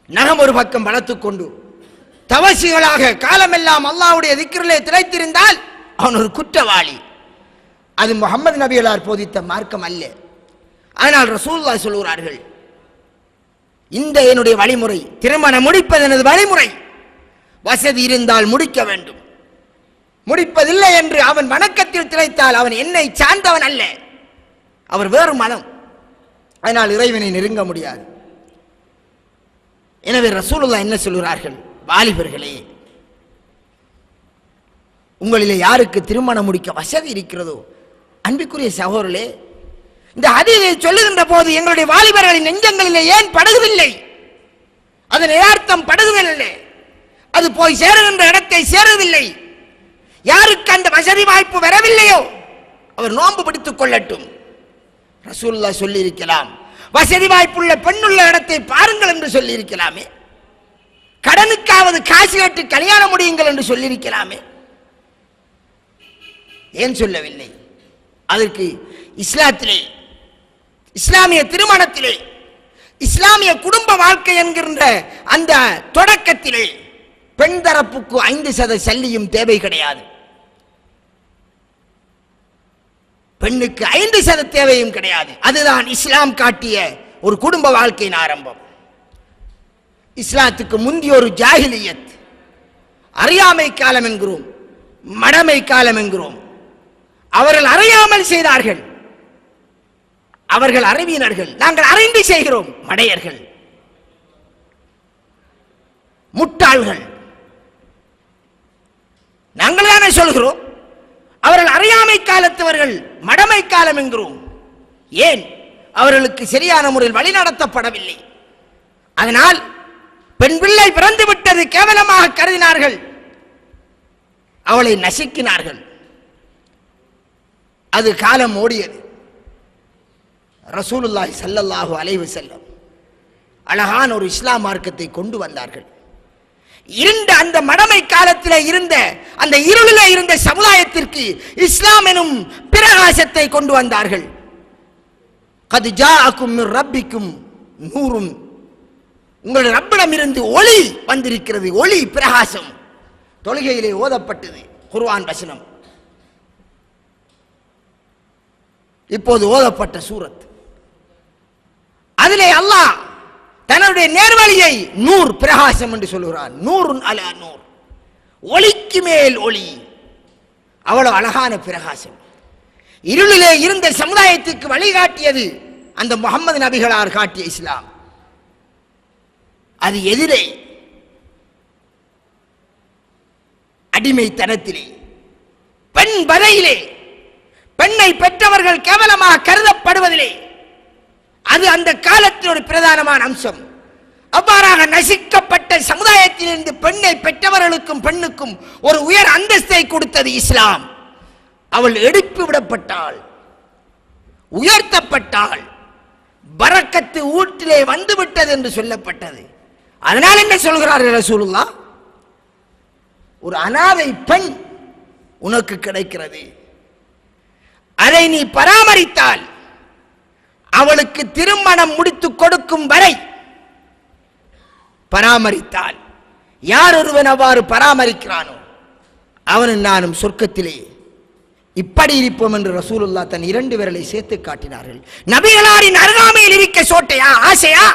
நகம் ஒரு பக்கம் வளர்த்துக்கொண்டு, தவசிகளாக காலமெல்லாம் அல்லாஹ்வுடைய திக்ரிலே திளைத்திருந்தால் அவன் ஒரு குற்றவாளி. அது முஹம்மது நபிகளார் போதித்த மார்க்கம் அல்ல. ஆனால் ரசூலுல்லாஹ் சொல்கிறார்கள், இந்த என்னுடைய வழிமுறை, திருமணம் முடிப்பது எனது வழிமுறை. வசதி இருந்தால் முடிக்க வேண்டும், முடிப்பதில்லை என்று அவன் வணக்கத்தில் திளைத்தால் அவன் என்னை சார்ந்தவன் அல்ல, அவர் வேறு மனம். அதனால் இறைவனை நெருங்க முடியாது. எனவே ரசூலுல்லாஹ் என்ன சொல்கிறார்கள்? வாலிபர்களே, உங்களிலே யாருக்கு திருமணம் முடிக்க வசதி இருக்கிறதோ, அன்பிற்குரிய சகோதரர்களே, இந்த ஹதீஸை சொல்லுகின்ற போது எங்களுடைய வாலிபர்களின் நெஞ்சங்களிலே ஏன் படுகுதில்லை? அதன் யதார்த்தம் படுகுதில்லை, அது போய் சேருகின்ற இடத்தை சேருவதில்லை. யாருக்கு அந்த வசதி வாய்ப்பு வரவில்லையோ அவர் நோன்பு பிடித்துக் கொள்ளட்டும். ரசூலுல்லாஹ் சொல்லி இருக்கலாம், வசதி வாய்ப்புள்ள பெண்ணுள்ள இடத்தை பாருங்கள் என்று சொல்லி இருக்கலாமே. கடனுக்காவது காசு கேட்டு கல்யாணம் முடியுங்கள் என்று சொல்லி இருக்கலாமே. ஏன் சொல்லவில்லை? அதற்கு இஸ்லாத்திலே, இஸ்லாமிய திருமணத்திலே, இஸ்லாமிய குடும்ப வாழ்க்கை என்கின்ற அந்த தொடக்கத்திலே பெண் தரப்புக்கு 5% சல்லியும் தேவை கிடையாது. பெண்ணுக்கு 5% தேவையும் கிடையாது. அதுதான் இஸ்லாம் காட்டிய ஒரு குடும்ப வாழ்க்கையின் ஆரம்பம். இஸ்லாத்துக்கு முந்திய ஒரு ஜாஹிலியத், அறியாமை காலம் என்கிறோம், மடமை காலம் என்கிறோம். அவர்கள் அறியாமல் செய்தார்கள், அவர்கள் அறிவியினர்கள், நாங்கள் அறிந்து செய்கிறோம். மடையர்கள், முட்டாள்கள், நாங்கள் தானே சொல்கிறோம். அவர்கள் அறியாமை காலத்தவர்கள், மடமை காலம் என்கிறோம். ஏன்? அவர்களுக்கு சரியான முறையில் வழிநடத்தப்படவில்லை. அதனால் பெண் பிள்ளை பிறந்து விட்டது கேவலமாக கருதினார்கள், அவளை நசுக்கினார்கள். அது காலம் ஓடியது. ரசூலுல்லாஹி ஸல்லல்லாஹு அலைஹி வஸல்லம் அழகான ஒரு இஸ்லாம் மார்க்கத்தை கொண்டு வந்தார்கள். இருந்த அந்த மடமை காலத்தில் இருந்த அந்த இருளிலே இருந்த சமுதாயத்திற்கு இஸ்லாம் எனும் பிரகாசத்தை கொண்டு வந்தார்கள். கத் ஜாஅக்கும் மிர் ரப்பிக்கும் நூரும், உங்களுடைய ரப்பிடம் இருந்து ஒளி வந்திருக்கிறது, ஒளி பிரகாசம். தொழுகையிலே ஓதப்பட்டது குர்ஆன் வசனம். இப்போது ஓதப்பட்ட சூரத், அதிலே அல்லாஹ் தன்னுடைய நேர்வழியை நூர் பிரகாசம் என்று சொல்கிறான். நூறுன் அலா நூர், ஒளிக்கு மேல் ஒளி. அவ்வளவு அழகான பிரகாசம். இருளிலே இருந்த சமுதாயத்துக்கு வழிகாட்டியது அந்த முஹம்மது நபிகளார் காட்டிய இஸ்லாம். அது எதிரே? அடிமைத்தனத்திலே, பெண் வதையிலே, பெண்ணை பெற்றவர்கள் கேவலமாக கருதப்படுவதிலே. அது அந்த காலத்தில் ஒரு பிரதானமான அம்சம். அவ்வாறாக நசிக்கப்பட்ட சமுதாயத்திலிருந்து பெண்ணை பெற்றவர்களுக்கும் பெண்ணுக்கும் ஒரு உயர் அந்தஸ்தை கொடுத்தது இஸ்லாம். அவள் எடுப்பு விடப்பட்டாள், உயர்த்தப்பட்டாள், பரக்கத்து ஊட்டிலே வந்துவிட்டது என்று சொல்லப்பட்டது. அதனால் என்ன சொல்கிறார்கள் ரசூலுல்லாஹ்? ஒரு அனாதை பெண் உனக்கு கிடைக்கிறது, அதை நீ பராமரித்தால், அவளுக்கு திருமணம் முடித்து கொடுக்கும் வரை பராமரித்தால், யார் ஒருவன் அவ்வாறு பராமரிக்கிறானோ அவனும் நானும் சொர்க்கத்திலே இப்படி இருப்போம் என்று ரசூலுல்லாஹ் தன் 2 விரலை சேர்த்து காட்டினார்கள். நபிகளாரின் அருகாமையில் இருக்க சோட்டையா, ஆசையா?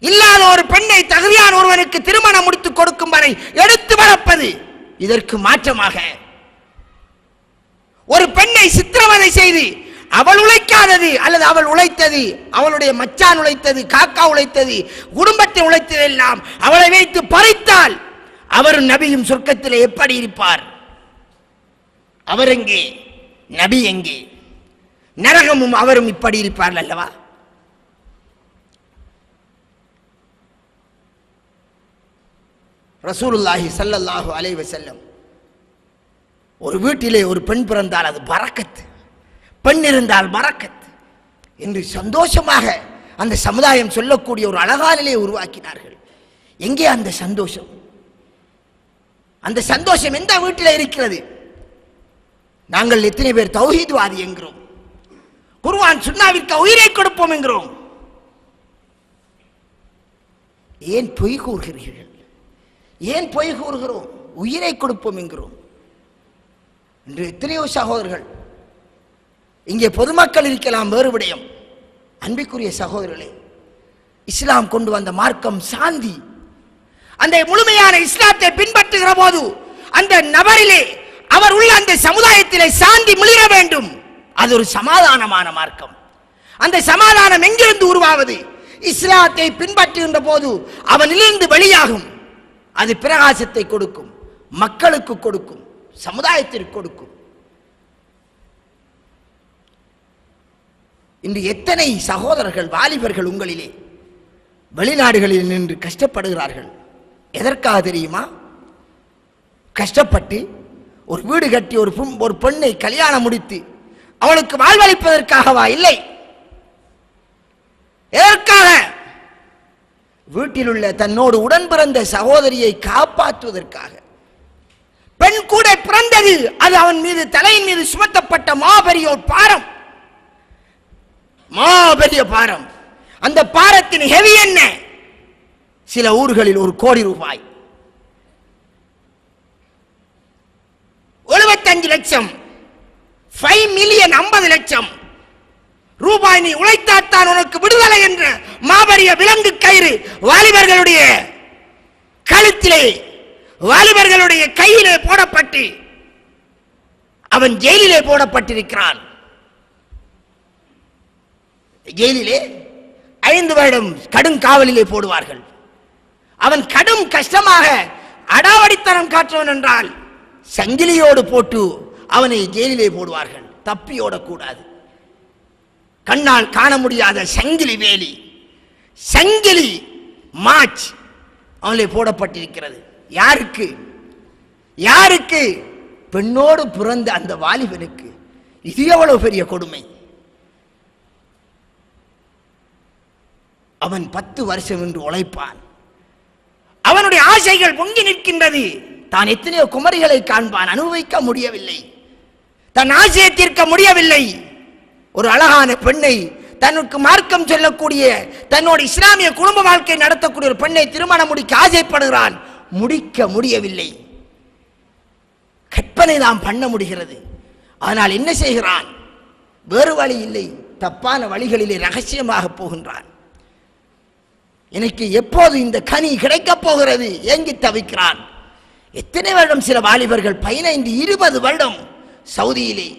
இல்லாத ஒரு பெண்ணை தகுதியான ஒருவனுக்கு திருமணம் முடித்து கொடுக்கும் வரை எடுத்து வளர்ப்பது. இதற்கு மாற்றமாக ஒரு பெண்ணை சித்திரவதை செய்து அவள் உழைக்காதது அல்லது அவள் உழைத்தது, அவளுடைய மச்சான் உழைத்தது, காக்கா உழைத்தது, குடும்பத்தை உழைத்தது எல்லாம் அவளை வைத்து பறித்தால் அவர் நபியும் சொர்க்கத்தில் எப்படி இருப்பார்? அவர் எங்கே, நபி எங்கே? நரகமும் அவரும் இப்படி இருப்பார்கள் அல்லவா? ரசூலுல்லாஹி ஸல்லல்லாஹு அலைஹி வஸல்லம் ஒரு வீட்டிலே ஒரு பெண் பிறந்தால் அது பரக்கத், பெண் இருந்தால் பரக்கத் என்று சந்தோஷமாக அந்த சமுதாயம் சொல்லக்கூடிய ஒரு அழகான நிலையை உருவாக்கினார்கள். எங்கே அந்த சந்தோஷம்? அந்த சந்தோஷம் எந்த வீட்டில் இருக்கிறது? நாங்கள் எத்தனை பேர் தௌஹீத்வாதி என்கிறோம், குர்ஆன் சுன்னாவிற்கு உயிரை கொடுப்போம் என்கிறோம். ஏன் பொய் கூறுகிறீர்கள்? ஏன் பொய் கூறுகிறோம்? உயிரை கொடுப்போம் என்கிறோம். இன்று எத்தனையோ சகோதரர்கள், இங்கே பொதுமக்கள் இருக்கலாம், வேறு விடயம். அன்பிற்குரிய சகோதரர்களே, இஸ்லாம் கொண்டு வந்த மார்க்கம் சாந்தி. அந்த முழுமையான இஸ்லாத்தை பின்பற்றுகிற போது அந்த நபரிலே, அவர் உள்ள அந்த சமுதாயத்திலே சாந்தி மிளிர வேண்டும். அது ஒரு சமாதானமான மார்க்கம். அந்த சமாதானம் எங்கிருந்து உருவாவது? இஸ்லாத்தை பின்பற்றுகின்ற போது அவனிலிருந்து வெளியாகும். அது பிரகாசத்தை கொடுக்கும், மக்களுக்கு கொடுக்கும், சமுதாயத்திற்கு கொடுக்கும். இன்று எத்தனை சகோதரர்கள், வாலிபர்கள் உங்களிலே வெளிநாடுகளில் நின்று கஷ்டப்படுகிறார்கள். எதற்காக தெரியுமா? கஷ்டப்பட்டு ஒரு வீடு கட்டி ஒரு பெண்ணை கல்யாணம் முடித்து அவளுக்கு வாழ்வளிப்பதற்காகவா? இல்லை. எதற்காக? வீட்டில் உள்ள தன்னோடு உடன் பிறந்த சகோதரியை காப்பாற்றுவதற்காக. பெண் கூட பிறந்தது, அது அவன் மீது, தலையின் மீது சுமத்தப்பட்ட மாபெரிய பாரம், மாபெரிய பாரம். அந்த பாரத்தின் ஹெவி என்ன? சில ஊர்களில் 1 கோடி ரூபாய், 75 லட்சம், 5 மில்லியன், 50 லட்சம் ரூபாய் நீ உழைத்தாத்தான் உனக்கு விடுதலை என்ற மாபெரிய விலங்கு கயிறு வாலிபர்களுடைய கழுத்திலே, வாலிபர்களுடைய கையிலே போடப்பட்டு அவன் ஜெயிலிலே போடப்பட்டிருக்கிறான். ஜெயிலிலே 5 வருடம் கடும் காவலிலே போடுவார்கள். அவன் கடும் கஷ்டமாக அடாவடித்தனம் காட்டுவன் என்றால் சங்கிலியோடு போட்டு அவனை ஜெயிலிலே போடுவார்கள். தப்பியோடக்கூடாது. கண்ணால் காண முடியாத சங்கிலி வேலி, சங்கிலி மாச் அவனிலே போடப்பட்டிருக்கிறது. யாருக்கு? யாருக்கு? பெண்ணோடு பிறந்த அந்த வாலிபனுக்கு. இது எவ்வளவு பெரிய கொடுமை! அவன் 10 வருஷம் என்று உழைப்பான். அவனுடைய ஆசைகள் பொங்கி நிற்கின்றது. தான் எத்தனையோ குமரிகளை காண்பான், அனுபவிக்க முடியவில்லை, தன் ஆசையை தீர்க்க முடியவில்லை. ஒரு அழகான பெண்ணை, தனக்கு மார்க்கம் சொல்லக்கூடிய, தன்னோட இஸ்லாமிய குடும்ப வாழ்க்கை நடத்தக்கூடிய ஒரு பெண்ணை திருமணம் முடிக்க ஆசைப்படுகிறான், முடிக்க முடியவில்லை. கற்பனை தான் பண்ண முடிகிறது. ஆனால் என்ன செய்கிறான்? வேறு வழி இல்லை, தப்பான வழிகளிலே ரகசியமாக போகின்றான். எனக்கு எப்போது இந்த கனி கிடைக்கப் போகிறது ஏங்கி தவிக்கிறான். எத்தனை வருடம்? சில வாலிபர்கள் 15, 20 வருடம் சவுதியிலே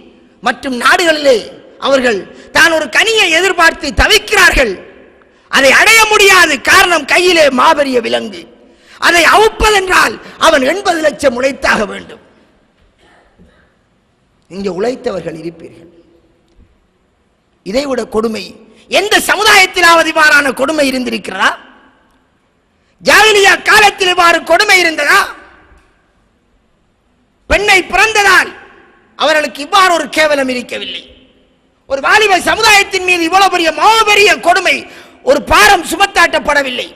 மற்றும் நாடுகளிலே அவர்கள் தான் ஒரு கனியை எதிர்பார்த்து தவிக்கிறார்கள். அதை அடைய முடியாது. காரணம், கையிலே மாபெரிய விலங்கு. அதை அவுப்பதென்றால் அவன் 80 லட்சம் உழைத்தாக வேண்டும். இங்கே உழைத்தவர்கள் இருப்பீர்கள். இதைவிட கொடுமை எந்த சமுதாயத்திலாவது இவ்வாறான கொடுமை இருந்திருக்கிறதா? ஜாஹிலியா காலத்தில் இவ்வாறு கொடுமை இருந்ததா? பெண்ணை பிறந்ததால் அவர்களுக்கு இவ்வாறு ஒரு கேவலம் இருக்கவில்லை. ஒரு வாலிப சமுதாயத்தின் மீது இவ்வளவு பெரிய மாபெரிய கொடுமை, ஒரு பாரம் சுமத்தாட்டப்படவில்லை.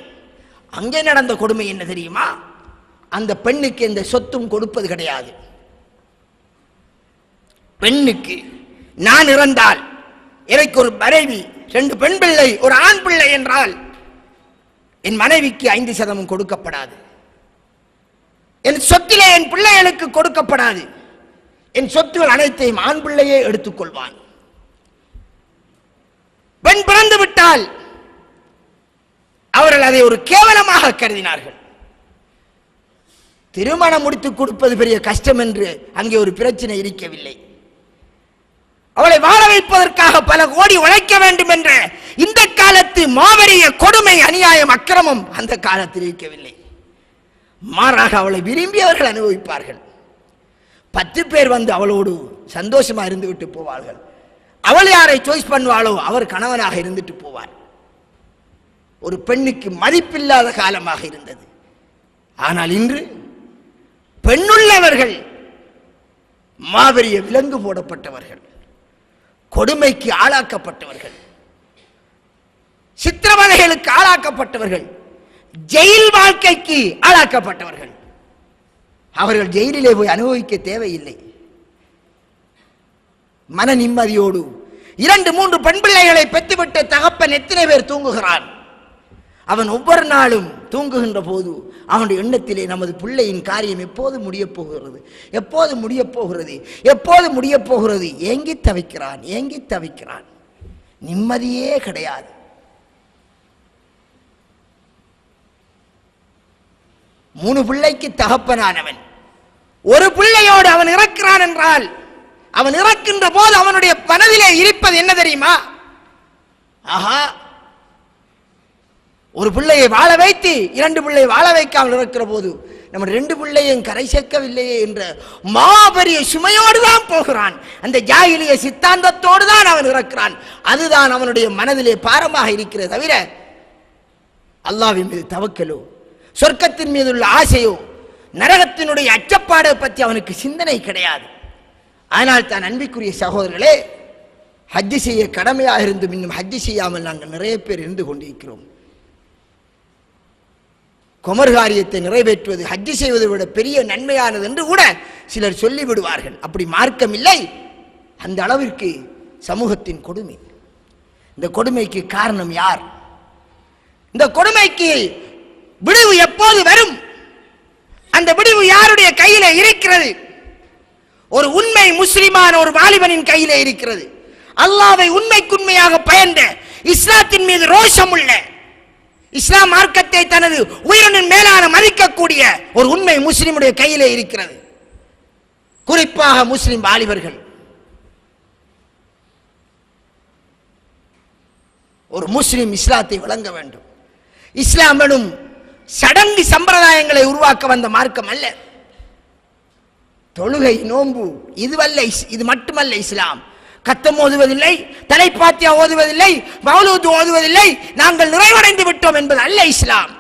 அங்கே நடந்த கொடுமை என்ன தெரியுமா? அந்த பெண்ணுக்கு எந்த சொத்தும் கொடுப்பது கிடையாது. பெண்ணுக்கு, நான் இறந்தால் எனக்கு ஒரு மனைவி, 2 பெண் பிள்ளை, ஒரு ஆண் பிள்ளை என்றால் என் மனைவிக்கு 5% கொடுக்கப்படாது. என் சொத்திலே என் பிள்ளைகளுக்கு கொடுக்கப்படாது. என் சொத்துகள் அனைத்தையும் ஆண் பிள்ளையே எடுத்துக்கொள்வான். பெண் பிறந்து விட்டால் அவர்கள் அதை ஒரு கேவலமாக கருதினார்கள். திருமணம் முடித்துக் கொடுப்பது பெரிய கஷ்டம் என்று அங்கே ஒரு பிரச்சனை இருக்கவில்லை. அவளை வாழ வைப்பதற்காக பல கோடி உழைக்க வேண்டும் என்ற இந்த காலத்து மாபெரிய கொடுமை, அநியாயம், அக்கிரமம் அந்த காலத்தில் இருக்கவில்லை. மாறாக அவளை விரும்பியவர்கள் அனுபவிப்பார்கள். 10 பேர் வந்து அவளோடு சந்தோஷமா இருந்து விட்டு போவார்கள். அவள் யாரை சாய்ஸ் பண்ணுவாளோ அவர் கணவனாக இருந்துட்டு போவார். ஒரு பெண்ணுக்கு மதிப்பில்லாத காலமாக இருந்தது. ஆனால் இன்று பெண்ணுள்ளவர்கள் மாபெரிய விலங்கு போடப்பட்டவர்கள், கொடுமைக்கு ஆளாக்கப்பட்டவர்கள், சித்திரவதைகளுக்கு ஆளாக்கப்பட்டவர்கள், ஜெயில் வாழ்க்கைக்கு ஆளாக்கப்பட்டவர்கள். அவர்கள் ஜெயிலிலே போய் அனுபவிக்க தேவையில்லை. மன நிம்மதியோடு 2-3 பெண் பிள்ளைகளை பெற்றுவிட்ட தகப்பன் எத்தனை பேர் தூங்குகிறான்? அவன் ஒவ்வொரு நாளும் தூங்குகின்ற போது அவனுடைய எண்ணத்திலே நமது பிள்ளையின் காரியம் எப்போது முடியப் போகிறது, எப்போது முடியப் போகிறது, எப்போது முடியப் போகிறது ஏங்கி தவிக்கிறான், ஏங்கி தவிக்கிறான். நிம்மதியே கிடையாது. மூணு பிள்ளைக்கு தகப்பனானவன் ஒரு பிள்ளையோடு அவன் இறக்கிறான் என்றால், அவன் இறக்கின்ற போது அவனுடைய மனதிலே இருப்பது என்ன தெரியுமா? ஆஹா, ஒரு பிள்ளையை வாழ வைத்து 2 பிள்ளையை வாழ வைக்காமல் இருக்கிற போது நம்ம 2 பிள்ளையும் கரை சேர்க்கவில்லையே என்ற மாபெரிய சுமையோடு தான் போகிறான். அந்த ஜாகிலிய சித்தாந்தத்தோடு தான் அவன் இறக்கிறான். அதுதான் அவனுடைய மனதிலே பாரமாக இருக்கிறது. தவிர அல்லாஹ்வின் மீது தவக்கலோ, சொர்க்கத்தின் மீது உள்ள ஆசையோ, நரகத்தினுடைய அச்சப்பாடை பற்றி அவனுக்கு சிந்தனை கிடையாது. ஆனால் தான் அன்பிற்குரிய சகோதரர்களே, ஹஜ்ஜி செய்ய கடமையாக இருந்தும் இன்னும் ஹஜ்ஜி செய்யாமல் நாங்கள் நிறைய பேர் இருந்து கொண்டிருக்கிறோம். குமர்காரியத்தை நிறைவேற்றுவது ஹஜ்ஜி செய்வதை விட பெரிய நன்மையானது என்று கூட சிலர் சொல்லிவிடுவார்கள். அப்படி மார்க்கம் இல்லை. அந்த அளவிற்கு சமூகத்தின் கொடுமை. இந்த கொடுமைக்கு காரணம் யார்? இந்த கொடுமைக்கு விடிவு எப்போது வரும்? அந்த விடிவு யாருடைய கையிலே இருக்கிறது? ஒரு உண்மை முஸ்லிமான ஒரு வாலிபனின் கையிலே இருக்கிறது. அல்லாஹ்வை உண்மைக்குண்மையாக பயந்த, இஸ்லாத்தின் மீது ரோஷம் உள்ள, இஸ்லாம் மார்க்கத்தை தனது உயிரின் மேலான மதிக்கக்கூடிய ஒரு உண்மை முஸ்லிமுடைய கையிலே இருக்கிறது. குறிப்பாக முஸ்லிம் வாலிபர்கள். ஒரு முஸ்லிம் இஸ்லாத்தை வழங்க வேண்டும். இஸ்லாம் எனும் சடங்கு சம்பிரதாயங்களை உருவாக்க வந்த மார்க்கம் அல்ல. தொழுகை, நோன்பு இது மட்டுமல்ல இஸ்லாம். கத்தம் ஓதுவதில்லை, தலைப்பாத்தியா ஓதுவதில்லை, மௌலூத் ஓதுவதில்லை, நாங்கள் நிறைவடைந்து விட்டோம் என்பது அல்ல இஸ்லாம்.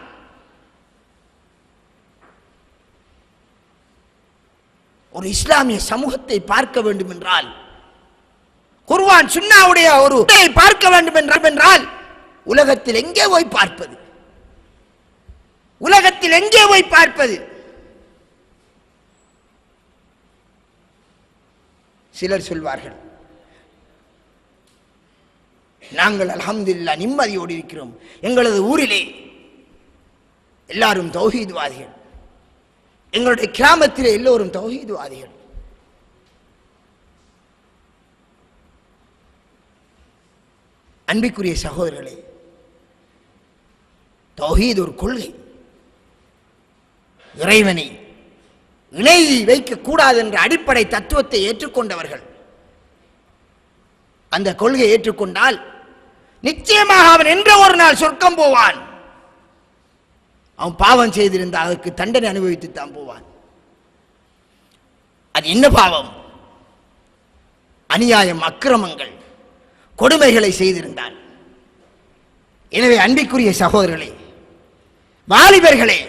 ஒரு இஸ்லாமிய சமூகத்தை பார்க்க வேண்டும் என்றால், குர்ஆன் சுன்னாவுடைய ஒரு பார்க்க வேண்டும் என்றால் உலகத்தில் எங்கே போய் பார்ப்பது? உலகத்தில் எங்கே போய் பார்ப்பது? சிலர் சொல்வார்கள், நாங்கள் அல்ஹம்துலில்லாஹ் நிம்மதியோடு இருக்கிறோம், எங்களது ஊரிலே எல்லாரும் தௌஹீத்வாதிகள், எங்களுடைய கிராமத்திலே எல்லோரும் தௌஹீத்வாதிகள். அன்பிற்குரிய சகோதரர்களே, தௌஹீத் ஒரு கொள்கை. இறைவனை இணை வைக்க கூடாது என்ற அடிப்படை தத்துவத்தை ஏற்றுக்கொண்டவர்கள். அந்த கொள்கையை ஏற்றுக்கொண்டால் நிச்சயமாக அவன் என்ற ஒரு நாள் சொர்க்கம் போவான். அவன் பாவம் செய்திருந்தால் அதற்கு தண்டனை அனுபவித்து தான் போவான். அது என்ன பாவம்? அநியாயம், அக்கிரமங்கள், கொடுமைகளை செய்திருந்தான். எனவே அன்பிற்குரிய சகோதரர்களே, வாலிபர்களே,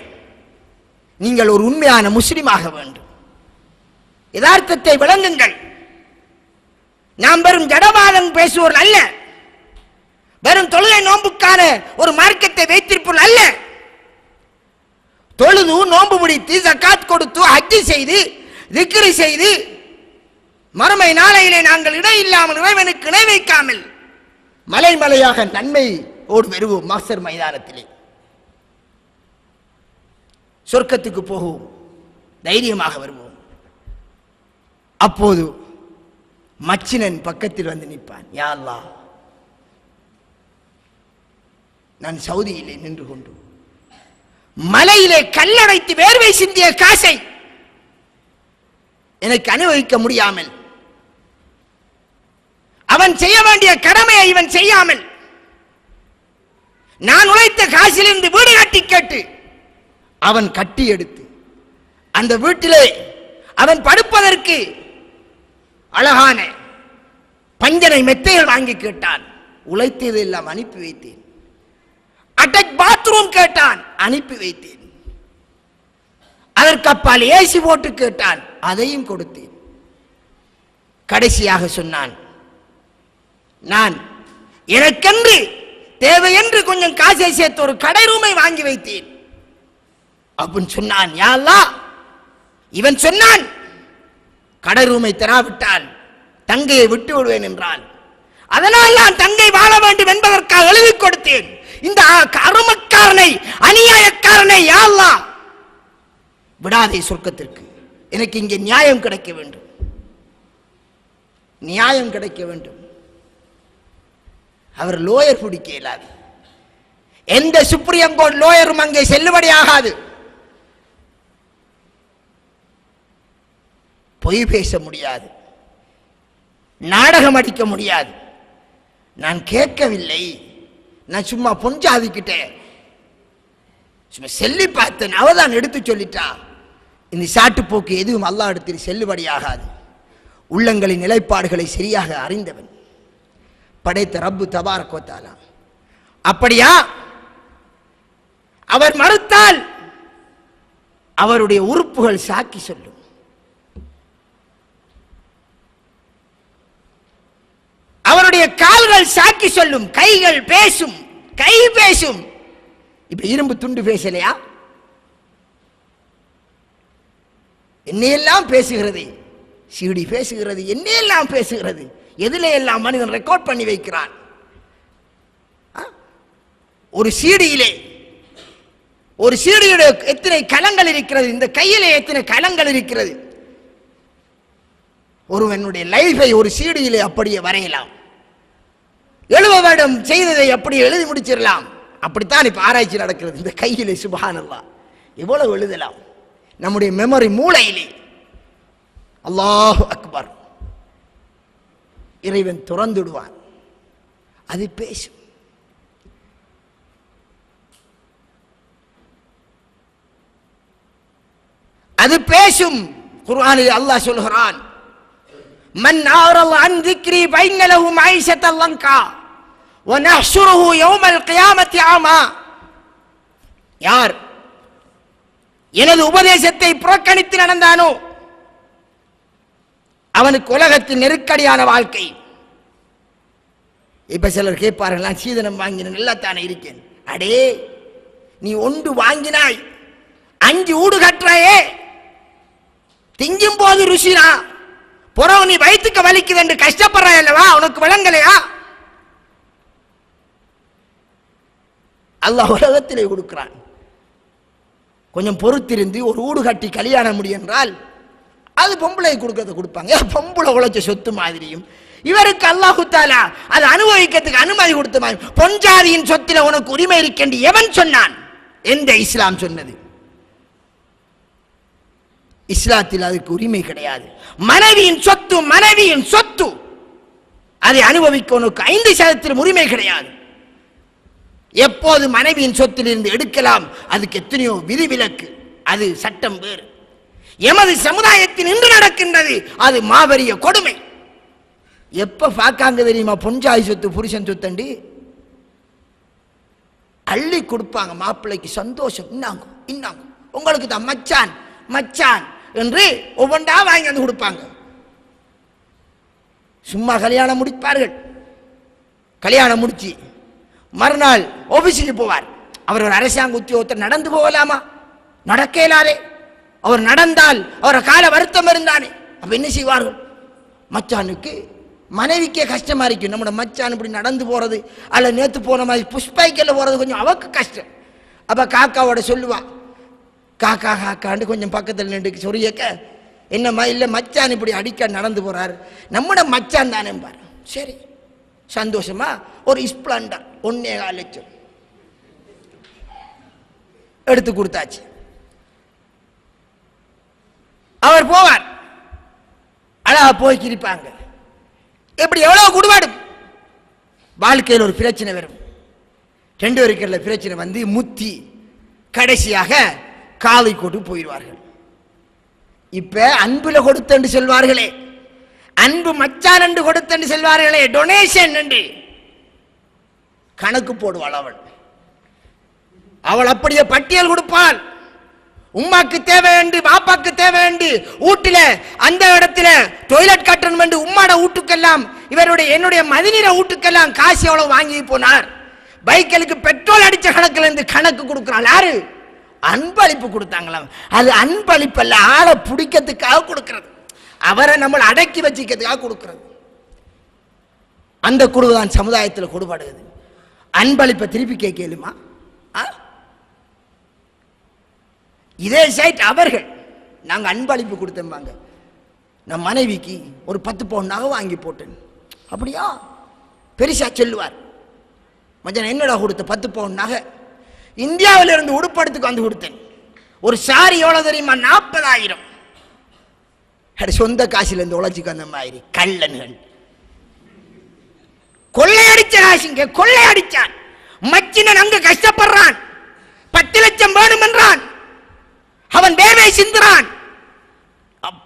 நீங்கள் ஒரு உண்மையான முஸ்லிமாக வேண்டும். யதார்த்தத்தை விளங்குங்கள். நாம் வெறும் ஜடவாதம் பேசுவோர் அல்ல, வெறும் தொழுகை நோன்புக்கான ஒரு மார்க்கத்தை வைத்திருப்போர் அல்ல. தொழுது, நோன்பு பிடித்து, ஜகாத் கொடுத்து, ஹஜ்ஜி செய்து, திக்ரு செய்து, மறுமை நாளையிலே நாங்கள் இடை இல்லாமல் இறைவனுக்கு இணை வைக்காமல் மலை மலையாக நன்மை ஓடு வருவோம். மாஸ்டர் மைதானத்திலே சொர்க்கத்துக்கு போகும், தைரியமாக வருவோம். அப்போது மச்சினன் பக்கத்தில் வந்து நிற்பான். யா அல்லாஹ், நான் சவுதியிலே நின்று கொண்டு மலையிலே கல்லடைத்து வேர்வை சிந்திய காசை எனக்கு அனுபவிக்க முடியாமல், அவன் செய்ய வேண்டிய கடமையை இவன் செய்யாமல், நான் உழைத்த காசிலிருந்து வீடு கட்டி கேட்டு அவன் கட்டி எடுத்து அந்த வீட்டிலே அவன் படுப்பதற்கு அழகான பஞ்சனை மெத்தைகள் வாங்கி கேட்டான். உழைத்தது எல்லாம் அனுப்பி வைத்தேன். அட்டாச் பாத்ரூம் கேட்டான், அனுப்பி வைத்தேன். அதற்கு அப்பால் ஏசி போட்டு கேட்டான், அதையும் கொடுத்தேன். கடைசியாக சொன்னான், நான் எனக்கென்று தேவையென்று கொஞ்சம் காசை சேர்த்து ஒரு கடை ரூமை வாங்கி வைத்தேன் அப்படின்னு சொன்னான். யா அல்லாஹ், இவன் சொன்னான், கடை ரூமை தராவிட்டால் தங்கையை விட்டு விடுவேன் என்றான். அதனால் நான் தங்கை வாழ வேண்டும் என்பதற்காக எழுதி கொடுத்தேன். இந்த அருமக்காரனை, அநியாயக்காரனை யா அல்லாஹ் விடாதே சொர்க்கத்திற்கு. எனக்கு இங்கே நியாயம் கிடைக்க வேண்டும், நியாயம் கிடைக்க வேண்டும். அவர் லோயர் பிடிக்க இயலாது. எந்த சுப்ரீம் கோர்ட் லோயரும் அங்கே செல்லுபடி ஆகாது. பொய் பேச முடியாது, நாடகம் அடிக்க முடியாது. நான் கேட்கவில்லை, நான் சும்மா பொஞ்சாதிக்கிட்டேன், சும்மா செல்லி பார்த்தேன், அவதான் எடுத்து சொல்லிட்டா. இந்த சாட்டுப்போக்கு எதுவும் அல்லாஹ் இடத்தில் செல்லுபடியாகாது. உள்ளங்களின் நிலைப்பாடுகளை சரியாக அறிந்தவன் படைத்த ரப்பு தபாரக வ தஆலா. அப்படியா? அவர் மறுத்தால் அவருடைய உறுப்புகள் சாக்கி சொல்லும். அவருடைய கால்கள் சாக்கி சொல்லும், கைகள் பேசும், கை பேசும். இப்ப இரும்பு துண்டு பேசலையா? என்னையெல்லாம் பேசுகிறது, சிடி பேசுகிறது, என்னையெல்லாம் பேசுகிறது. எதிலே எல்லாம் மனிதன் ரெக்கார்ட் பண்ணி வைக்கிறான். ஒரு சீடியிலே ஒரு சீடியுடைய எத்தனை களங்கள் இருக்கிறது, இந்த கையிலே எத்தனை களங்கள் இருக்கிறது. ஒருவனுடைய லைஃபை ஒரு சீடியிலே அப்படியே வரையலாம். 70 வருடம் செய்ததை அப்படியே எழுதி முடிச்சிடலாம். அப்படித்தான் இப்ப ஆராய்ச்சி நடக்கிறது. இந்த கையிலே சுப்ஹானல்லாஹ் எவ்வளவு எழுதலாம். நம்முடைய மெமரி மூளையிலே. அல்லாஹு அக்பர். இறைவன் துறந்துடுவான், அது பேசும். அது பேசும். குர்ஆனில் அல்லாஹ் சொல்கிறான், மன் ஆரத அன் ذிக்ரி ஃபைன்ன லஹு மஈஷத்தல் லங்கா வ நஹ்ஷுருஹு யௌமல் கியாமத்தி ஆமா. யார் எனது உபதேசத்தை புறக்கணித்து நடந்தானோ அவனுக்கு உலகத்தில் நெருக்கடியான வாழ்க்கை. இப்ப சிலர் கேட்பார்கள், நான் சீதனம் வாங்கினேன், நல்லா தானே இருக்கேன். அடே, நீ ஒன்று வாங்கினாய், 5 ஊடு கட்டுறாயே, திங்கும் போது ருசினா, புறவு நீ வயிற்றுக்கு வலிக்குது என்று கஷ்டப்படுறாய் அல்லவா, உனக்கு விளங்கலையா? அல்லாஹ் உலகத்திலே கொடுக்கிறான். கொஞ்சம் பொறுத்திருந்து ஒரு ஊடு கட்டி கல்யாணம் முடியும் என்றால் அது பொம்பளை கொடுக்கறத கொடுப்பாங்க. பொம்பளை உழைச்ச சொத்து மாதிரியும் இவருக்கு அல்லாஹு தஆலா அதை அனுபவிக்கிறதுக்கு அனுமதி கொடுத்த மாதிரி. பொஞ்சாதியின் சொத்துல உனக்கு உரிமை இருக்கின்ற எவன் சொன்னான்? எந்த இஸ்லாம் சொன்னது? இஸ்லாத்தில் அதுக்கு உரிமை கிடையாது. மனைவியின் சொத்து மனைவியின் சொத்து, அதை அனுபவிக்க உனக்கு 5% உரிமை கிடையாது. எப்போது மனைவியின் சொத்தில் இருந்து எடுக்கலாம், அதுக்கு எத்தனையோ விதிவிலக்கு, அது சட்டம் வேறு. எமது சமுதாயத்தில் இன்று நடக்கின்றது அது மாபெரிய கொடுமை. எப்ப பார்க்காங்க தெரியுமா? பொஞ்சாய் சொத்து புருஷன் சொத்தண்டி அள்ளி கொடுப்பாங்க. மாப்பிள்ளைக்கு சந்தோஷம், இன்னாங்க இன்னாங்க, உங்களுக்கு தான் மச்சான் மச்சான் என்று ஒவ்வொன்றா வாங்கி வந்து கொடுப்பாங்க. சும்மா கல்யாணம் முடிப்பார்கள். கல்யாணம் முடிச்சு மறுநாள் ஆபீஸுக்கு போவார். அவர் ஒரு அரசாங்க உத்தியோகத்தை நடந்து போகலாமா? நடக்க இயலாதே. அவர் நடந்தால் அவரை கால வருத்தம் இருந்தானே. அப்ப என்ன செய்வார்கள்? மச்சானுக்கு மனைவிக்கே கஷ்டமா இருக்கும். நம்மளோட மச்சான் இப்படி நடந்து போறது, அல்ல நேத்து போன மாதிரி புஷ்பைக்கல்ல போறது கொஞ்சம் அவக்கு கஷ்டம். அப்ப காக்காவோட சொல்லுவா, காக்கா காக்காண்டு கொஞ்சம் பக்கத்தில் நின்று சொல்லியக்க, என்னம்மா இல்லை மச்சான் இப்படி அடிக்க நடந்து போறார், நம்மட மச்சான் தானே பாரு. சரி சந்தோஷமா ஒரு ஸ்ப்ளெண்டர் 1.25 லட்சம் எடுத்து கொடுத்தாச்சு. அவர் போவார், அழகா போய் கிரிப்பாங்க. எப்படி எவ்வளவு குடுவாடும். வாழ்க்கையில் ஒரு பிரச்சனை வரும், 2 பேருக்குள்ள பிரச்சனை வந்து முத்தி கடைசியாக காலை கொண்டு போயிடுவார்கள். இப்ப அன்புல கொடுத்து சொல்வார்களே, அன்பு மச்சான் என்று கொடுத்து சொல்வார்களே, டொனேஷன் என்று கணக்கு போடுவாள் அவள். அவள் அப்படியே பட்டியல் கொடுப்பாள். உம்மாக்கு தேவை வேண்டி, பாப்பாக்கு தேவை வேண்டி, வீட்டில அந்த இடத்துல டொய்லெட் கட்டணும் என்று உம்மாட வீட்டுக்கெல்லாம், இவருடைய என்னுடைய மதிநீர வீட்டுக்கெல்லாம் காசு எவ்வளவு வாங்கி போனார். பைக்களுக்கு பெட்ரோல் அடிச்ச கணக்குல இருந்து கணக்கு கொடுக்கிறாள். யாரு? அன்பளிப்பு கொடுத்தாங்களாம். அது அன்பளிப்பு அல்ல, ஆளை பிடிக்கிறதுக்காக கொடுக்கிறது, அவரை நம்ம அடக்கி வச்சுக்கிறதுக்காக கொடுக்கிறது. அந்த குழுதான் சமுதாயத்தில் கொடுபடுகிறது. அன்பளிப்பை திருப்பி கேட்கலுமா? இதே சைட் அவர்கள் நாங்கள் அன்பளிப்பு கொடுத்தோம்பாங்க. நம் மனைவிக்கு ஒரு 10 பவுன் நகை வாங்கி போட்டேன். அப்படியா? பெருசா சொல்லுவார். மச்சான் என்னடா கொடுத்த? 10 பவுன் நகை. இந்தியாவிலிருந்து உடுப்படுத்துக்கு வந்து கொடுத்தேன். ஒரு சாரி எவ்வளவு தெரியுமா? 40,000. சொந்த காசில இருந்து உழைச்சிக்கு வந்த மாதிரி கள்ளன்கள். கொள்ளையடிச்ச காசுங்க, கொள்ளையடிச்சான். மச்சினன் அங்க கஷ்டப்படுறான், 10 லட்சம் வேணும் என்றான். அவன் வேர்வை சிந்துறான்,